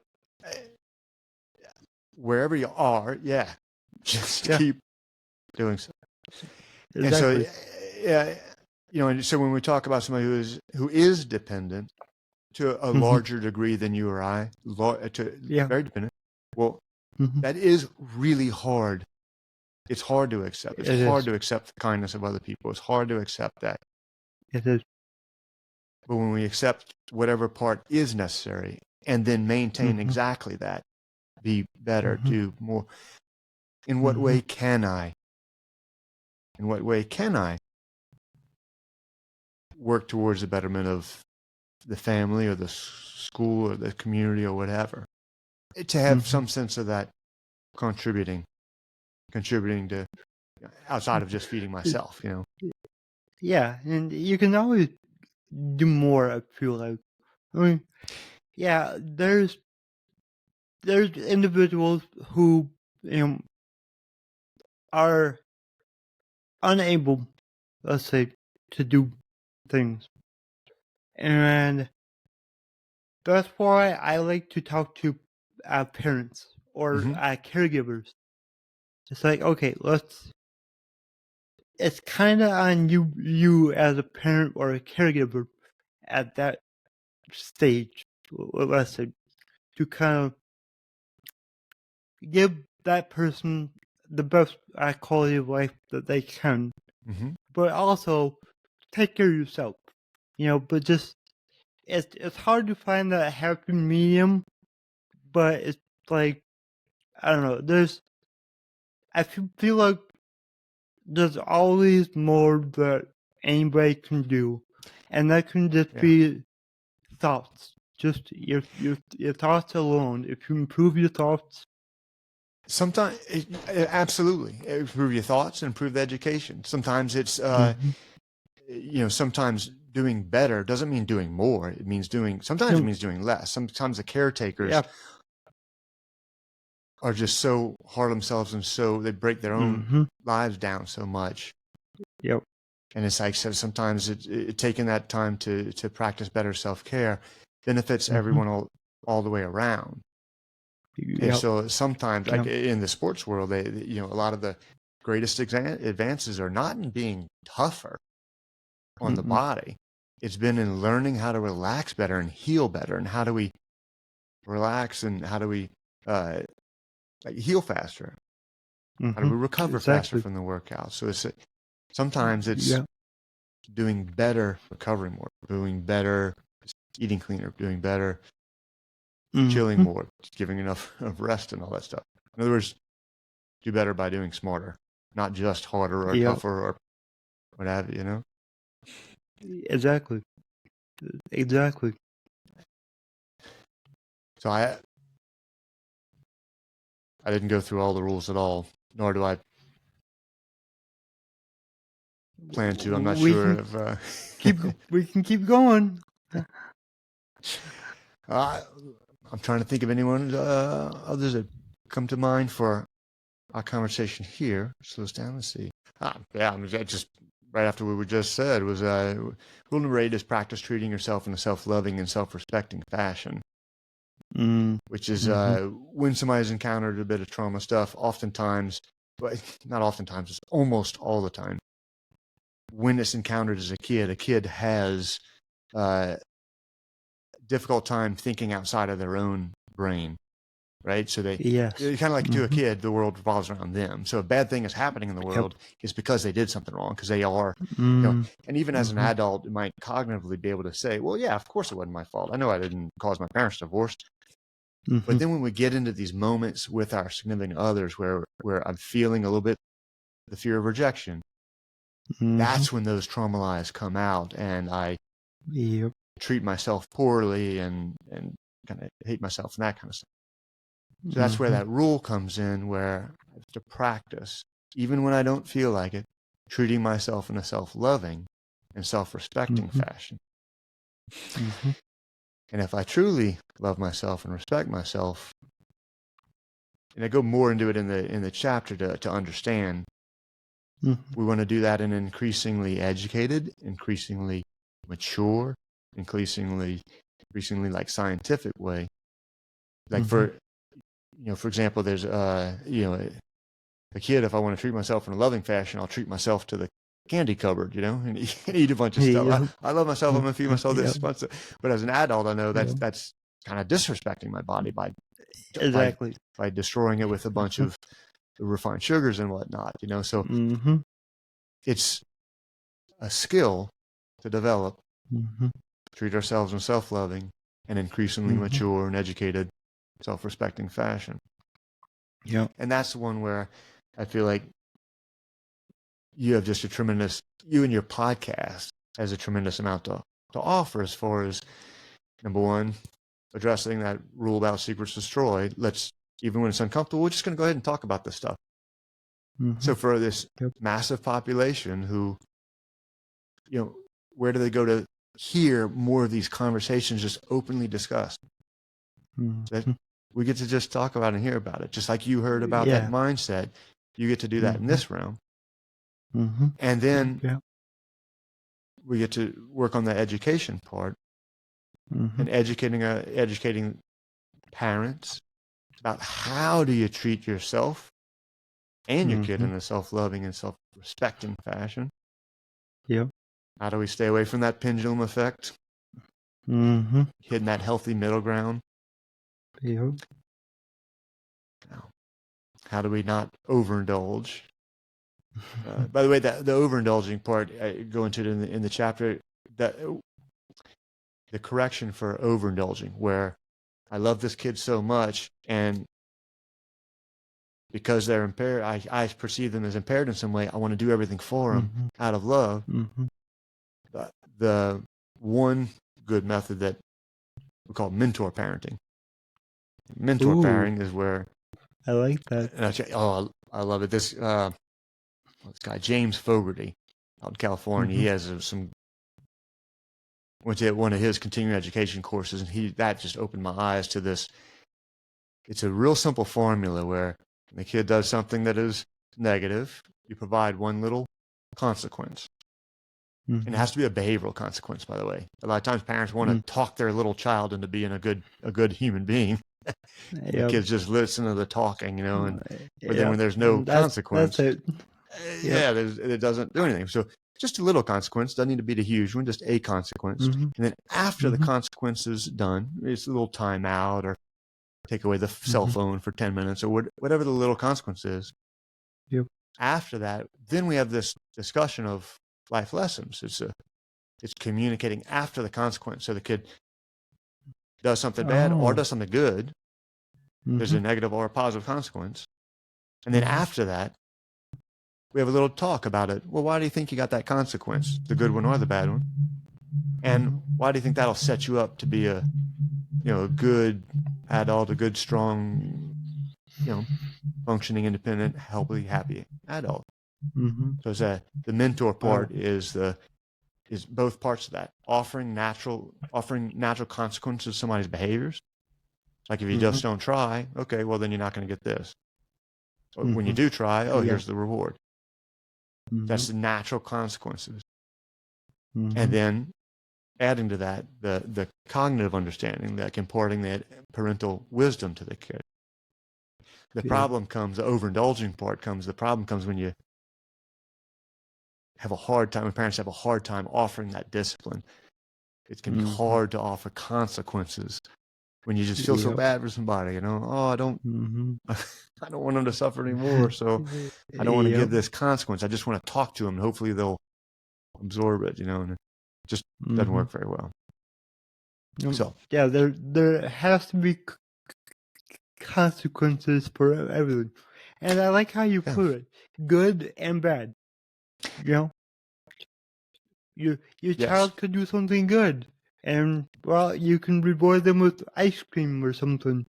Wherever you are, just keep doing so. Exactly. And so, and so when we talk about somebody who is dependent to a larger degree than you or I, very dependent, well, that is really hard. It's hard to accept. It's hard to accept the kindness of other people. It's hard to accept that. It is. But when we accept whatever part is necessary and then maintain exactly that, be better, do more. In what way can I? In what way can I work towards the betterment of the family or the school or the community or whatever? To have some sense of that contributing to outside of just feeding myself, you know? Yeah, and you can always do more, I feel like. I mean, yeah, there's individuals who are unable, let's say, to do things. And that's why I like to talk to parents or caregivers. It's like, okay, it's kind of on you as a parent or a caregiver at that stage, let's say, to kind of give that person the best quality of life that they can, but also take care of yourself, but just, it's hard to find that happy medium, but it's like, I don't know, I feel like there's always more that anybody can do, and that can just be thoughts, just your thoughts alone. If you improve your thoughts, sometimes, absolutely, improve your thoughts and improve the education. Sometimes it's, sometimes doing better doesn't mean doing more. It means sometimes it means doing less. Sometimes the caretakers Yeah. are just so hard on themselves and so they break their own lives down so much. Yep. And it's like, so sometimes taking that time to practice better self-care benefits everyone all the way around. And Yep. so sometimes, like Yep. in the sports world, a lot of the greatest advances are not in being tougher on the body. It's been in learning how to relax better and heal better. And how do we relax and how do we heal faster? How do we recover faster from the workout? So sometimes it's doing better, recovering more, doing better, eating cleaner, doing better, chilling more, giving enough of rest and all that stuff. In other words, do better by doing smarter, not just harder or tougher or what have you, Exactly. So I didn't go through all the rules at all, nor do I plan to. I'm not sure if we can keep going. I'm trying to think of anyone others that come to mind for our conversation here. Slow us down. Let's see. Yeah, just right after what we just said was rule number 8 is practice treating yourself in a self-loving and self-respecting fashion. Which is when somebody's encountered a bit of trauma stuff, oftentimes, but not oftentimes, it's almost all the time. When it's encountered as a kid has a difficult time thinking outside of their own brain, right? So they kind of like to a kid, the world revolves around them. So a bad thing is happening in the world is because they did something wrong, because they are, and even as an adult, you might cognitively be able to say, well, yeah, of course it wasn't my fault. I know I didn't cause my parents divorced. But then when we get into these moments with our significant others where I'm feeling a little bit the fear of rejection, that's when those trauma lies come out and I treat myself poorly and kind of hate myself and that kind of stuff. So that's where that rule comes in, where I have to practice, even when I don't feel like it, treating myself in a self-loving and self-respecting fashion. And if I truly love myself and respect myself, and I go more into it in the chapter to understand, we want to do that in an increasingly educated, increasingly mature, increasingly like scientific way. Like for example, there's a kid, if I want to treat myself in a loving fashion, I'll treat myself to the candy cupboard, and eat a bunch of stuff. I love myself. I'm gonna feed myself this bunch of, but as an adult, I know that's kind of disrespecting my body by destroying it with a bunch of refined sugars and whatnot, so it's a skill to develop, treat ourselves in self-loving and increasingly mature and educated, self-respecting fashion. And that's the one where I feel like you have just you and your podcast has a tremendous amount to offer, as far as, number one, addressing that rule about secrets destroyed. Even when it's uncomfortable, we're just going to go ahead and talk about this stuff. So for this massive population who, where do they go to hear more of these conversations just openly discussed? That we get to just talk about and hear about it. Just like you heard about that mindset, you get to do that in this realm. And then we get to work on the education part and educating parents about how do you treat yourself and your kid in a self-loving and self-respecting fashion. How do we stay away from that pendulum effect? Hitting that healthy middle ground. How do we not overindulge? By the way, the overindulging part, I go into it in the chapter, that the correction for overindulging, where I love this kid so much, and because they're impaired, I perceive them as impaired in some way. I want to do everything for them out of love. The one good method that we call mentor parenting. Mentor parenting is where I like that. I love it. This guy James Fogarty out in California, he has some went to one of his continuing education courses, and that just opened my eyes to this. It's a real simple formula where when the kid does something that is negative, you provide one little consequence. And it has to be a behavioral consequence, by the way. A lot of times parents want to talk their little child into being a good human being. And the kids just listen to the talking, but then when there's no consequence, that's it. It doesn't do anything. So just a little consequence, doesn't need to be the huge one, just a consequence. And then after the consequence is done, it's a little timeout or take away the cell phone for 10 minutes or whatever the little consequence is. After that, then we have this discussion of life lessons. It's communicating after the consequence. So the kid does something bad or does something good. There's a negative or a positive consequence. And then after that, we have a little talk about it. Well, why do you think you got that consequence, the good one or the bad one? And why do you think that'll set you up to be a good adult, a good, strong, functioning, independent, healthy, happy adult? So the mentor part is both parts of that, offering natural consequences to somebody's behaviors. Like if you just don't try, okay, well then you're not going to get this. But when you do try, here's the reward. That's the natural consequences. And then adding to that, the cognitive understanding, like imparting that parental wisdom to the kid. The problem comes, the overindulging part comes, the problem comes when you have a hard time, when parents have a hard time offering that discipline. It can be hard to offer consequences when you just feel so bad for somebody, I don't want them to suffer anymore, so I don't want to give this consequence. I just want to talk to them, and hopefully they'll absorb it, and it just doesn't work very well. So there has to be consequences for everything, and I like how you put it, good and bad. Your child could do something good, and you can reward them with ice cream or something,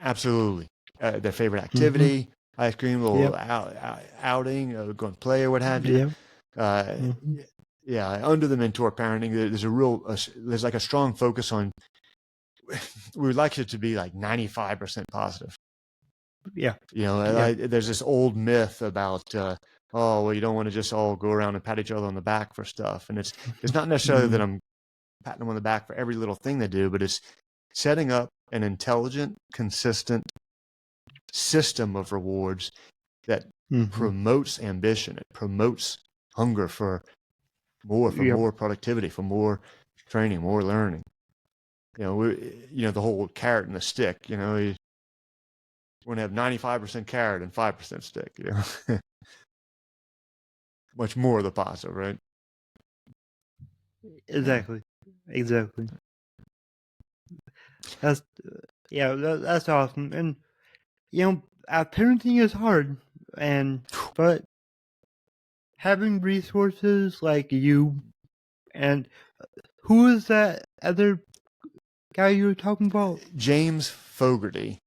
Absolutely. Their favorite activity, ice cream, a little outing, go and play or what have you. Under the mentor parenting, there's like a strong focus on, we would like it to be like 95% positive. There's this old myth about, you don't want to just all go around and pat each other on the back for stuff. And it's not necessarily that I'm patting them on the back for every little thing they do, but it's setting up an intelligent, consistent system of rewards that promotes ambition. It promotes hunger for more productivity, for more training, more learning. The whole carrot and the stick, you want to have 95% carrot and 5% stick, much more of the positive, right? Exactly. That's awesome. And parenting is hard, but having resources like you, and who is that other guy you were talking about? James Fogarty.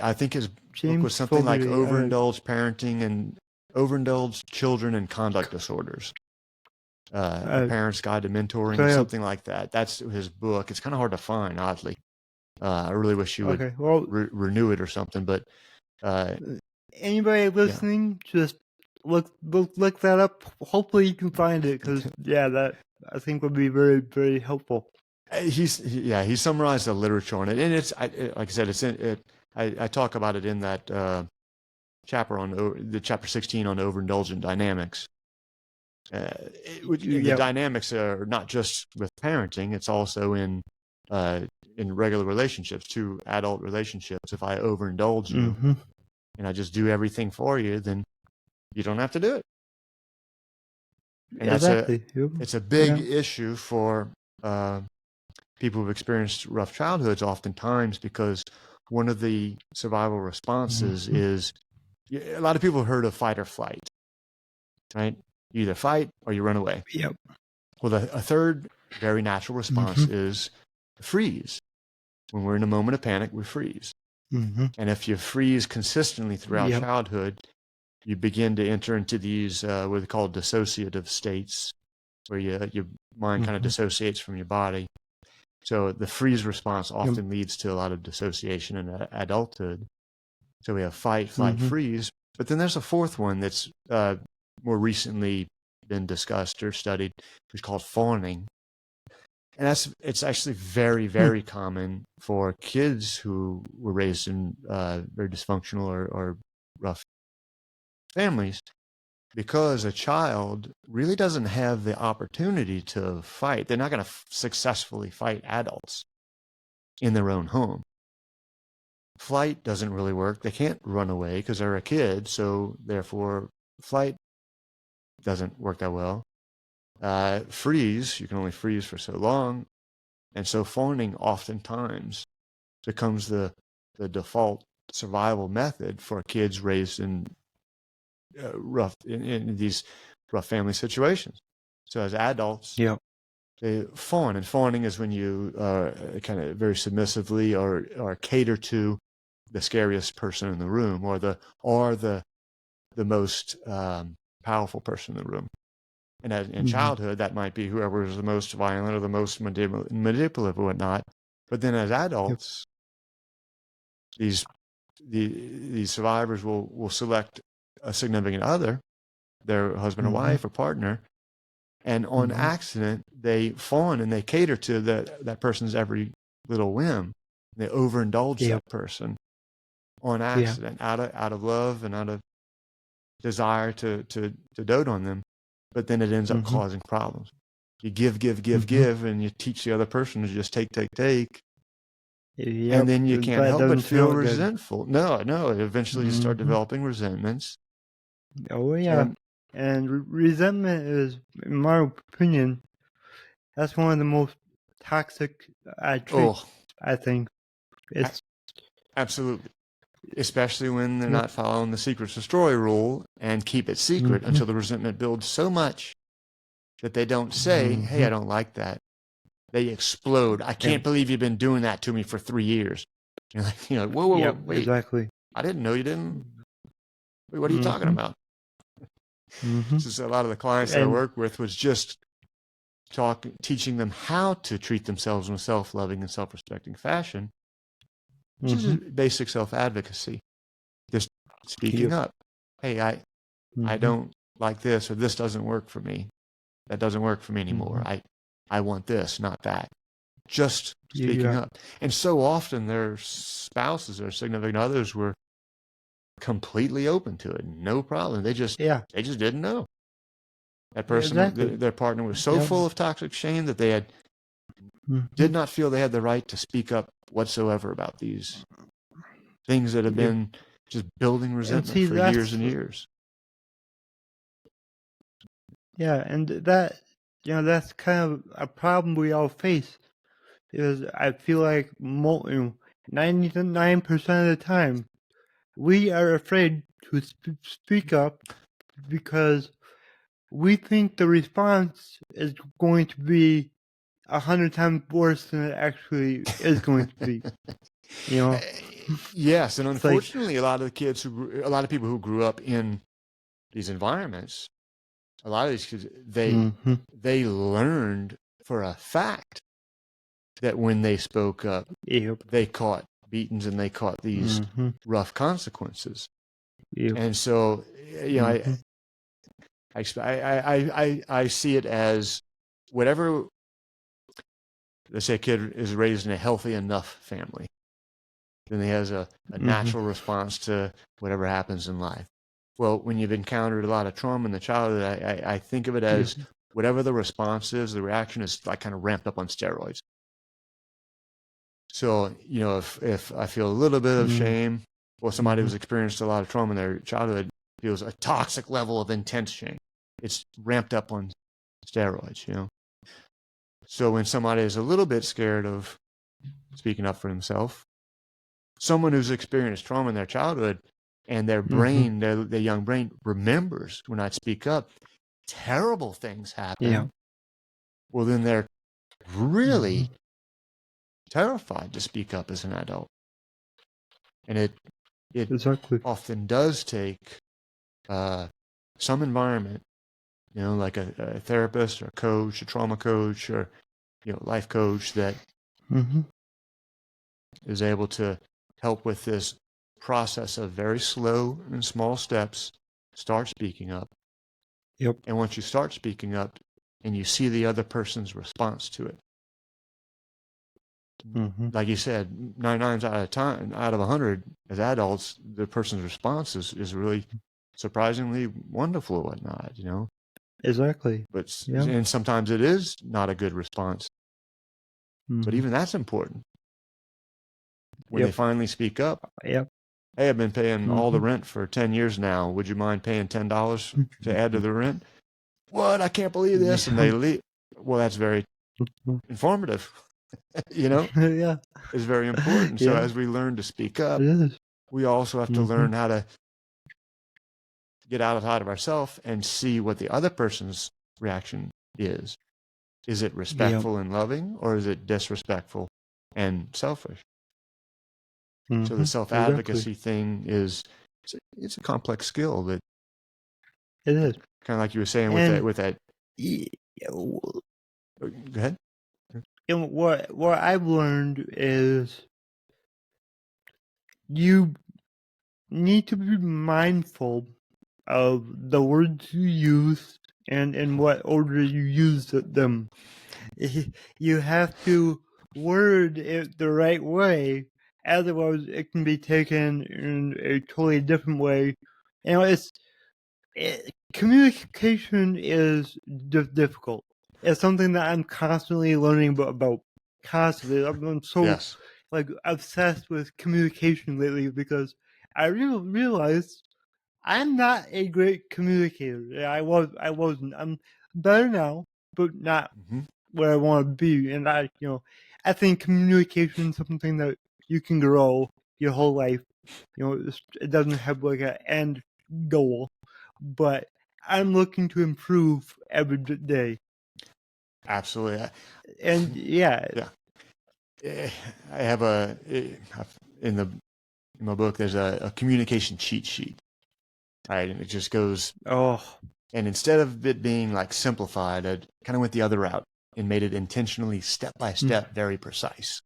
I think his book was something like Overindulged Parenting and Overindulged Children and Conduct Disorders. A Parent's Guide to Mentoring, something like that. That's his book. It's kind of hard to find, oddly. I really wish you would renew it or something. But anybody listening, just look that up. Hopefully you can find it, because that I think would be very, very helpful. He summarized the literature on it, and it's like I said, it's in it. I talk about it in that chapter on the chapter 16 on overindulgent dynamics. The dynamics are not just with parenting; it's also in regular relationships, two adult relationships. If I overindulge you and I just do everything for you, then you don't have to do it. And it's a big issue for people who've experienced rough childhoods oftentimes, because one of the survival responses is, a lot of people have heard of fight or flight, right? You either fight or you run away. Well, a third very natural response is freeze. When we're in a moment of panic, we freeze. And if you freeze consistently throughout childhood, you begin to enter into these what they call dissociative states, where you mind kind of dissociates from your body. So the freeze response often leads to a lot of dissociation in adulthood. So we have fight, flight, freeze. But then there's a fourth one that's more recently been discussed or studied, which is called fawning. And it's actually very, very common for kids who were raised in very dysfunctional or rough families, because a child really doesn't have the opportunity to fight. They're not going to successfully fight adults in their own home. Flight doesn't really work. They can't run away because they're a kid, so therefore flight doesn't work that well. Freeze, you can only freeze for so long. And so fawning oftentimes becomes the default survival method for kids raised in in these rough family situations. So as adults, they fawn, and fawning is when you kind of very submissively or cater to the scariest person in the room, or the most powerful person in the room. And in childhood, that might be whoever is the most violent or the most manipulative or whatnot. But then as adults, these survivors will select a significant other, their husband or wife or partner, and on accident they fawn and they cater to that person's every little whim. They overindulge that person on accident, out of love and out of desire to dote on them. But then it ends up causing problems. You give, and you teach the other person to just take. And then you can't help but feel resentful. No, eventually you start developing resentments. Oh, yeah. And resentment is, in my opinion, that's one of the most toxic traits, I think. It's absolutely. Especially when they're not following the secrets destroy rule and keep it secret until the resentment builds so much that they don't say, hey, I don't like that. They explode. I can't believe you've been doing that to me for 3 years. You're like, whoa, wait. Exactly. I didn't know you didn't. Wait, what are you talking about? So a lot of the clients that I work with was just teaching them how to treat themselves in a self-loving and self-respecting fashion, which is basic self-advocacy. Just speaking up. Hey, I don't like this, or this doesn't work for me. That doesn't work for me anymore. I want this, not that. Just speaking up. And so often their spouses or significant others were completely open to it. No problem. They just didn't know. That person, their partner, was so full of toxic shame that they did not feel they had the right to speak up whatsoever about these things that have been just building resentment for years and years. Yeah, and that's kind of a problem we all face, because I feel like 99% of the time we are afraid to speak up because we think the response is going to be 100 times worse than it actually is going to be. Yes, and unfortunately, a lot of people who grew up in these environments, a lot of these kids, they learned for a fact that when they spoke up, they caught beatings and they caught these rough consequences. And so, I see it as whatever. Let's say a kid is raised in a healthy enough family, then he has a natural response to whatever happens in life. Well, when you've encountered a lot of trauma in the childhood, I think of it as whatever the response is, the reaction is like kind of ramped up on steroids. So, if I feel a little bit of shame, or somebody who's experienced a lot of trauma in their childhood feels a toxic level of intense shame, it's ramped up on steroids, So when somebody is a little bit scared of speaking up for himself, someone who's experienced trauma in their childhood and their brain, their young brain remembers, when I speak up, terrible things happen. Well, then they're really terrified to speak up as an adult. And it often does take some environment like a therapist or a coach, a trauma coach, or life coach that is able to help with this process of very slow and small steps. Start speaking up. Yep. And once you start speaking up and you see the other person's response to it, like you said, 99 out of 100 as adults, the person's response is really surprisingly wonderful or whatnot, Exactly. But Yeah. and sometimes it is not a good response. But even that's important. When they finally speak up, Yep. hey, I've been paying all the rent for 10 years now. Would you mind paying $10 to add to the rent? What? I can't believe this. And they leave. Well, that's very informative, Yeah. It's very important. So Yeah. as we learn to speak up, It is. we also have to learn how to get outside of ourselves and see what the other person's reaction is. Is it respectful and loving, or is it disrespectful and selfish? So the self-advocacy thing it's a complex skill that It is. kind of like you were saying with that. Go ahead. And what I've learned is you need to be mindful of the words you use and in what order you use them. You have to word it the right way, otherwise it can be taken in a totally different way. Communication is difficult. It's something that I'm constantly learning about. Constantly, I'm so obsessed with communication lately because I realized I'm not a great communicator. I wasn't. I'm better now, but not where I want to be. And I think communication is something that you can grow your whole life. It doesn't have like an end goal, but I'm looking to improve every day. Absolutely. And yeah. I have in my book, there's a communication cheat sheet, right? And it just goes, and instead of it being like simplified, I kind of went the other route and made it intentionally step by step, very precise.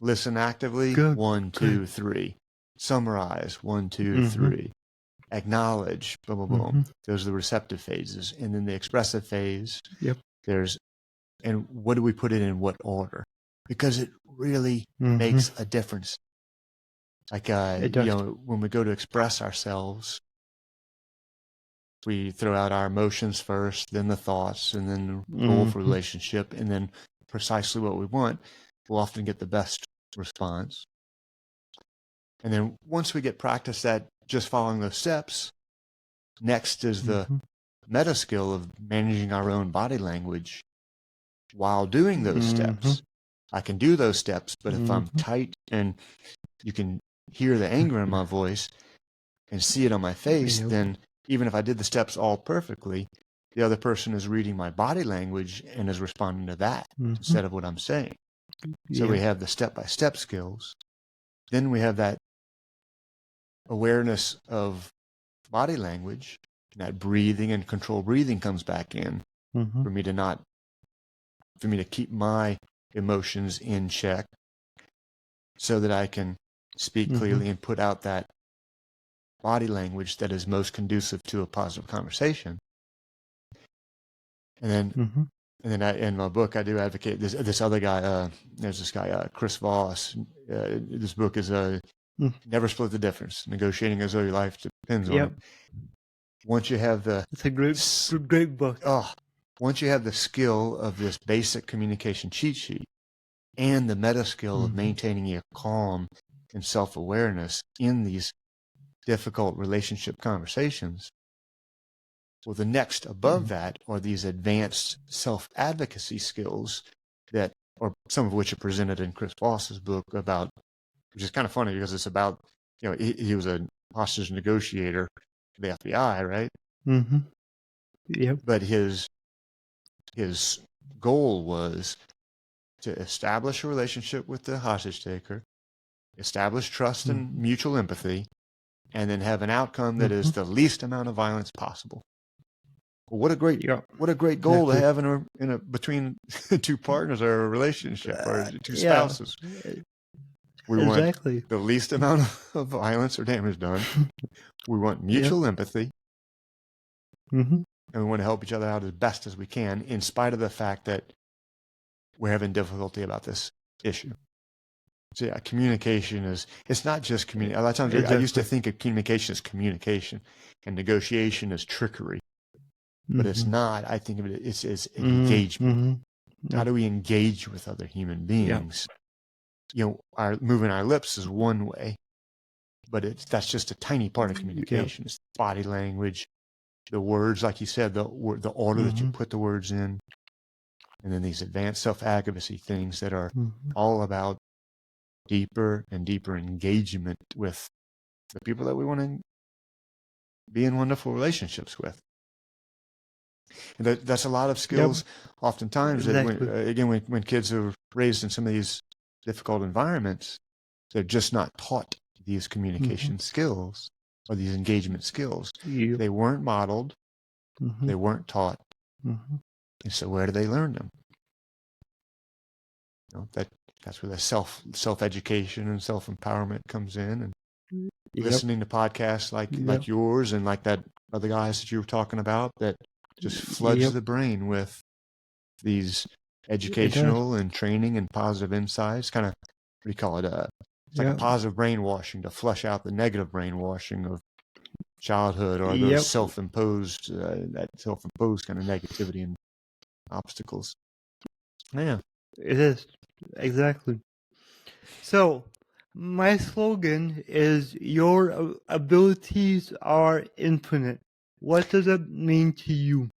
Listen actively, 1, 2, 3. Summarize, 1, 2, 3. Acknowledge, boom, boom, boom. Those are the receptive phases. And then the expressive phase, and what do we put it in what order? Because it really makes a difference. Like, when we go to express ourselves, we throw out our emotions first, then the thoughts, and then the goal for relationship, and then precisely what we want. We'll often get the best response. And then once we get practice at just following those steps, next is the meta skill of managing our own body language while doing those steps. I can do those steps, but if I'm tight and you can hear the anger in my voice and see it on my face, then even if I did the steps all perfectly, the other person is reading my body language and is responding to that instead of what I'm saying. So we have the step-by-step skills. Then we have that awareness of body language, and that breathing and controlled breathing comes back in for me to keep my emotions in check so that I can speak clearly and put out that body language that is most conducive to a positive conversation. And then in my book, I do advocate this other guy. There's this guy, Chris Voss. This book is Never Split the Difference, Negotiating as Though Your Life Depends on It. Once you have it's a great book. Once you have the skill of this basic communication cheat sheet and the meta skill of maintaining your calm and self-awareness in these difficult relationship conversations, well, the next above that are these advanced self-advocacy skills or some of which are presented in Chris Voss's book about, which is kind of funny because it's about, he was a hostage negotiator for the FBI, right? But his goal was to establish a relationship with the hostage taker, establish trust and mutual empathy, and then have an outcome that is the least amount of violence possible. Well, what a great goal to have in a between two partners or a relationship or two spouses. We want the least amount of violence or damage done. We want mutual empathy. And we want to help each other out as best as we can, in spite of the fact that we're having difficulty about this issue. So yeah, communication it's not just communication. A lot of times I used to think of communication as communication and negotiation as trickery. But it's not. I think of it as engagement. How do we engage with other human beings? You know, moving our lips is one way, but that's just a tiny part of communication. It's body language, the words, like you said, the order that you put the words in, and then these advanced self-advocacy things that are all about deeper and deeper engagement with the people that we want to be in wonderful relationships with. And that's a lot of skills. Oftentimes, when kids are raised in some of these difficult environments, they're just not taught these communication skills or these engagement skills. They weren't modeled. They weren't taught. And so where do they learn them? You know, that's where the self-education and self-empowerment comes in, and listening to podcasts like yours and like that other guys that you were talking about, that just floods the brain with these educational and training and positive insights. Kind of, what do you call it? It's like a positive brainwashing to flush out the negative brainwashing of childhood or those self-imposed kind of negativity and obstacles. Yeah, it is exactly. So my slogan is, your abilities are infinite. What does it mean to you?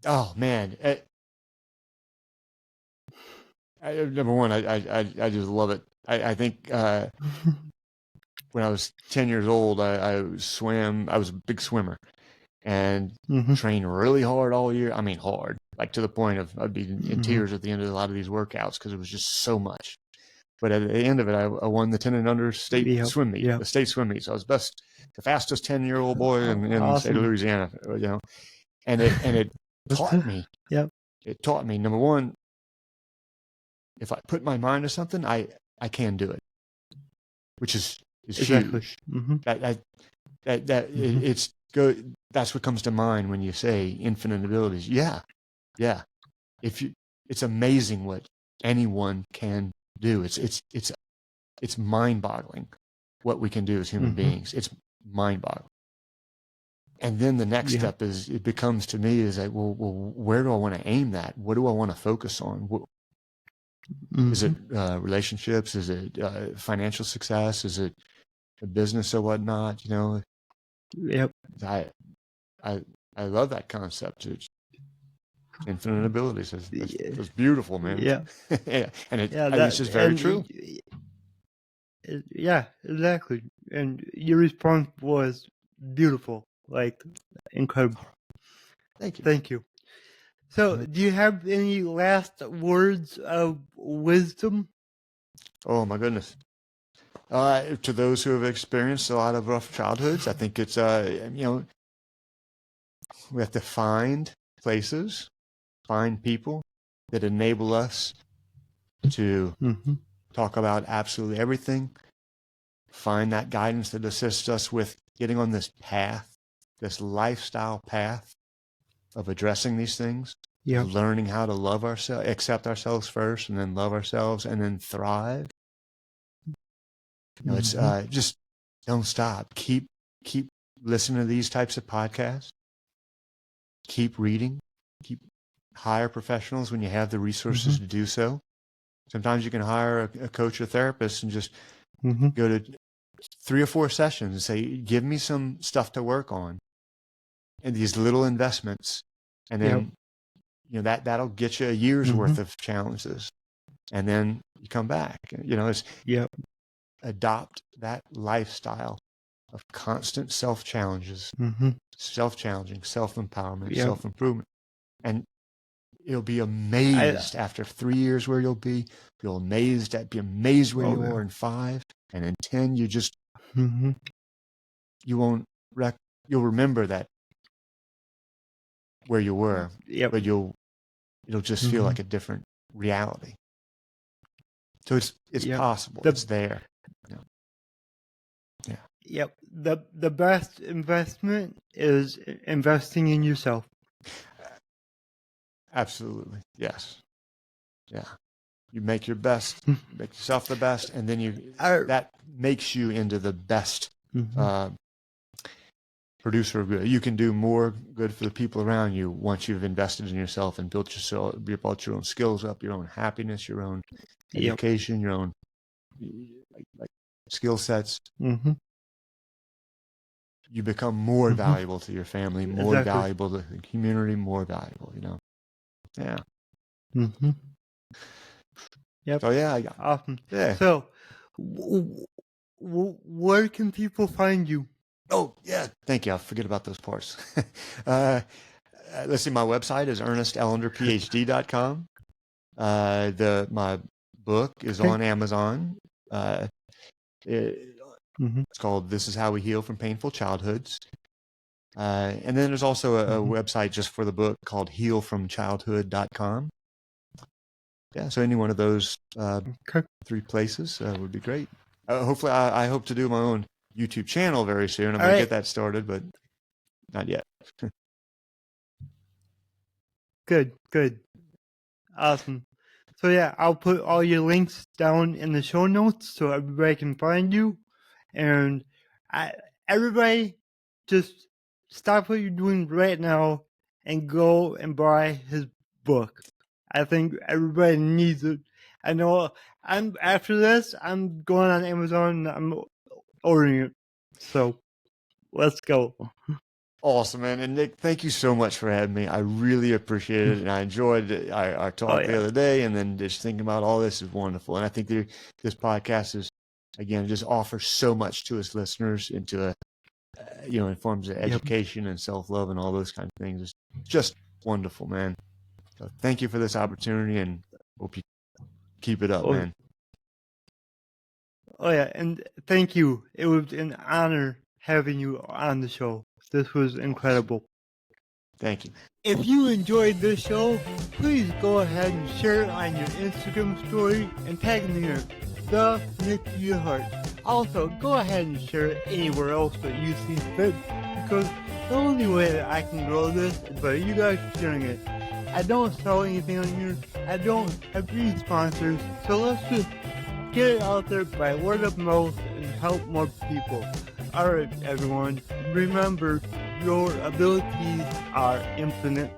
Oh man, number one, I just love it. I think when I was 10 years old, I swam. I was a big swimmer and trained really hard all year. I mean, hard, like to the point of I'd be in tears at the end of a lot of these workouts because it was just so much. But at the end of it, I won the 10 and under state swim meet, the state swim meet. So I was the fastest 10-year-old boy in the state of Louisiana, you know, and it taught me. It taught me, number one, if I put my mind to something, I can do it, which is huge. It's good. That's what comes to mind when you say infinite abilities. Yeah. It's amazing what anyone can do. It's mind-boggling what we can do as human beings. It's mind-boggling. And then the next step is, it becomes to me is like, well, where do I want to aim that? What do I want to focus on? Is it relationships? Is it financial success? Is it a business or whatnot? You know, I love that concept. It's infinite abilities. It's beautiful, man. And it's just very true. Yeah, exactly. And your response was beautiful, like incredible. Thank you. So, do you have any last words of wisdom? Oh my goodness. To those who have experienced a lot of rough childhoods, I think it's you know, we have to find places, find people that enable us to talk about absolutely everything. Find that guidance that assists us with getting on this path, this lifestyle path of addressing these things, learning how to love ourselves, accept ourselves first, and then love ourselves, and then thrive. You know, it's just don't stop. Keep listening to these types of podcasts. Keep reading. Keep hire professionals when you have the resources to do so. Sometimes you can hire a coach or therapist and just go to 3 or 4 sessions and say, give me some stuff to work on, and these little investments, and then you know that'll get you a year's worth of challenges, and then you come back. You know, it's adopt that lifestyle of constant self-challenges, self-challenging, self-empowerment, self-improvement, and you'll be amazed after 3 years where you'll be. You'll be amazed where you are in 5, and in 10 you just you won't you'll remember that where you were, Yep. but it'll just feel like a different reality. So it's Yep. possible. It's there. Yeah. Yep. The best investment is investing in yourself. Absolutely. Yes. Yeah. You make your best, make yourself the best, and then that makes you into the best producer of good. You can do more good for the people around you once you've invested in yourself and built your own skills up, your own happiness, your own education, your own like skill sets. You become more valuable to your family, more valuable to the community, more valuable, Yeah. Yep. So yeah, Awesome. Yeah. So, where can people find you? Oh yeah, thank you. I forget about those parts. Let's see. My website is ernestellenderphd.com. My book is on Amazon. It's called "This Is How We Heal from Painful Childhoods." And then there's also a website just for the book called healfromchildhood.com. Yeah, so any one of those 3 places would be great. Hopefully, I hope to do my own YouTube channel very soon. I'm going to get that started, but not yet. Good. Awesome. So yeah, I'll put all your links down in the show notes so everybody can find you. And everybody, just stop what you're doing right now and go and buy his book. I think everybody needs it. I know after this, I'm going on Amazon and I'm ordering it. So let's go. Awesome, man. And Nick, thank you so much for having me. I really appreciate it. And I enjoyed our talk the other day. And then just thinking about all this is wonderful. And I think this podcast is, again, just offers so much to us listeners into in forms of education and self-love and all those kind of things. It's just wonderful, man. So thank you for this opportunity and hope you keep it up, man. Oh yeah. And thank you. It was an honor having you on the show. This was incredible. Awesome. Thank you. If you enjoyed this show, please go ahead and share it on your Instagram story and tag me in the Nick Yerhart. Also, go ahead and share it anywhere else that you see fit, because the only way that I can grow this is by you guys sharing it. I don't sell anything on here. I don't have any sponsors, so let's just get it out there by word of mouth and help more people. Alright, everyone, remember, your abilities are infinite.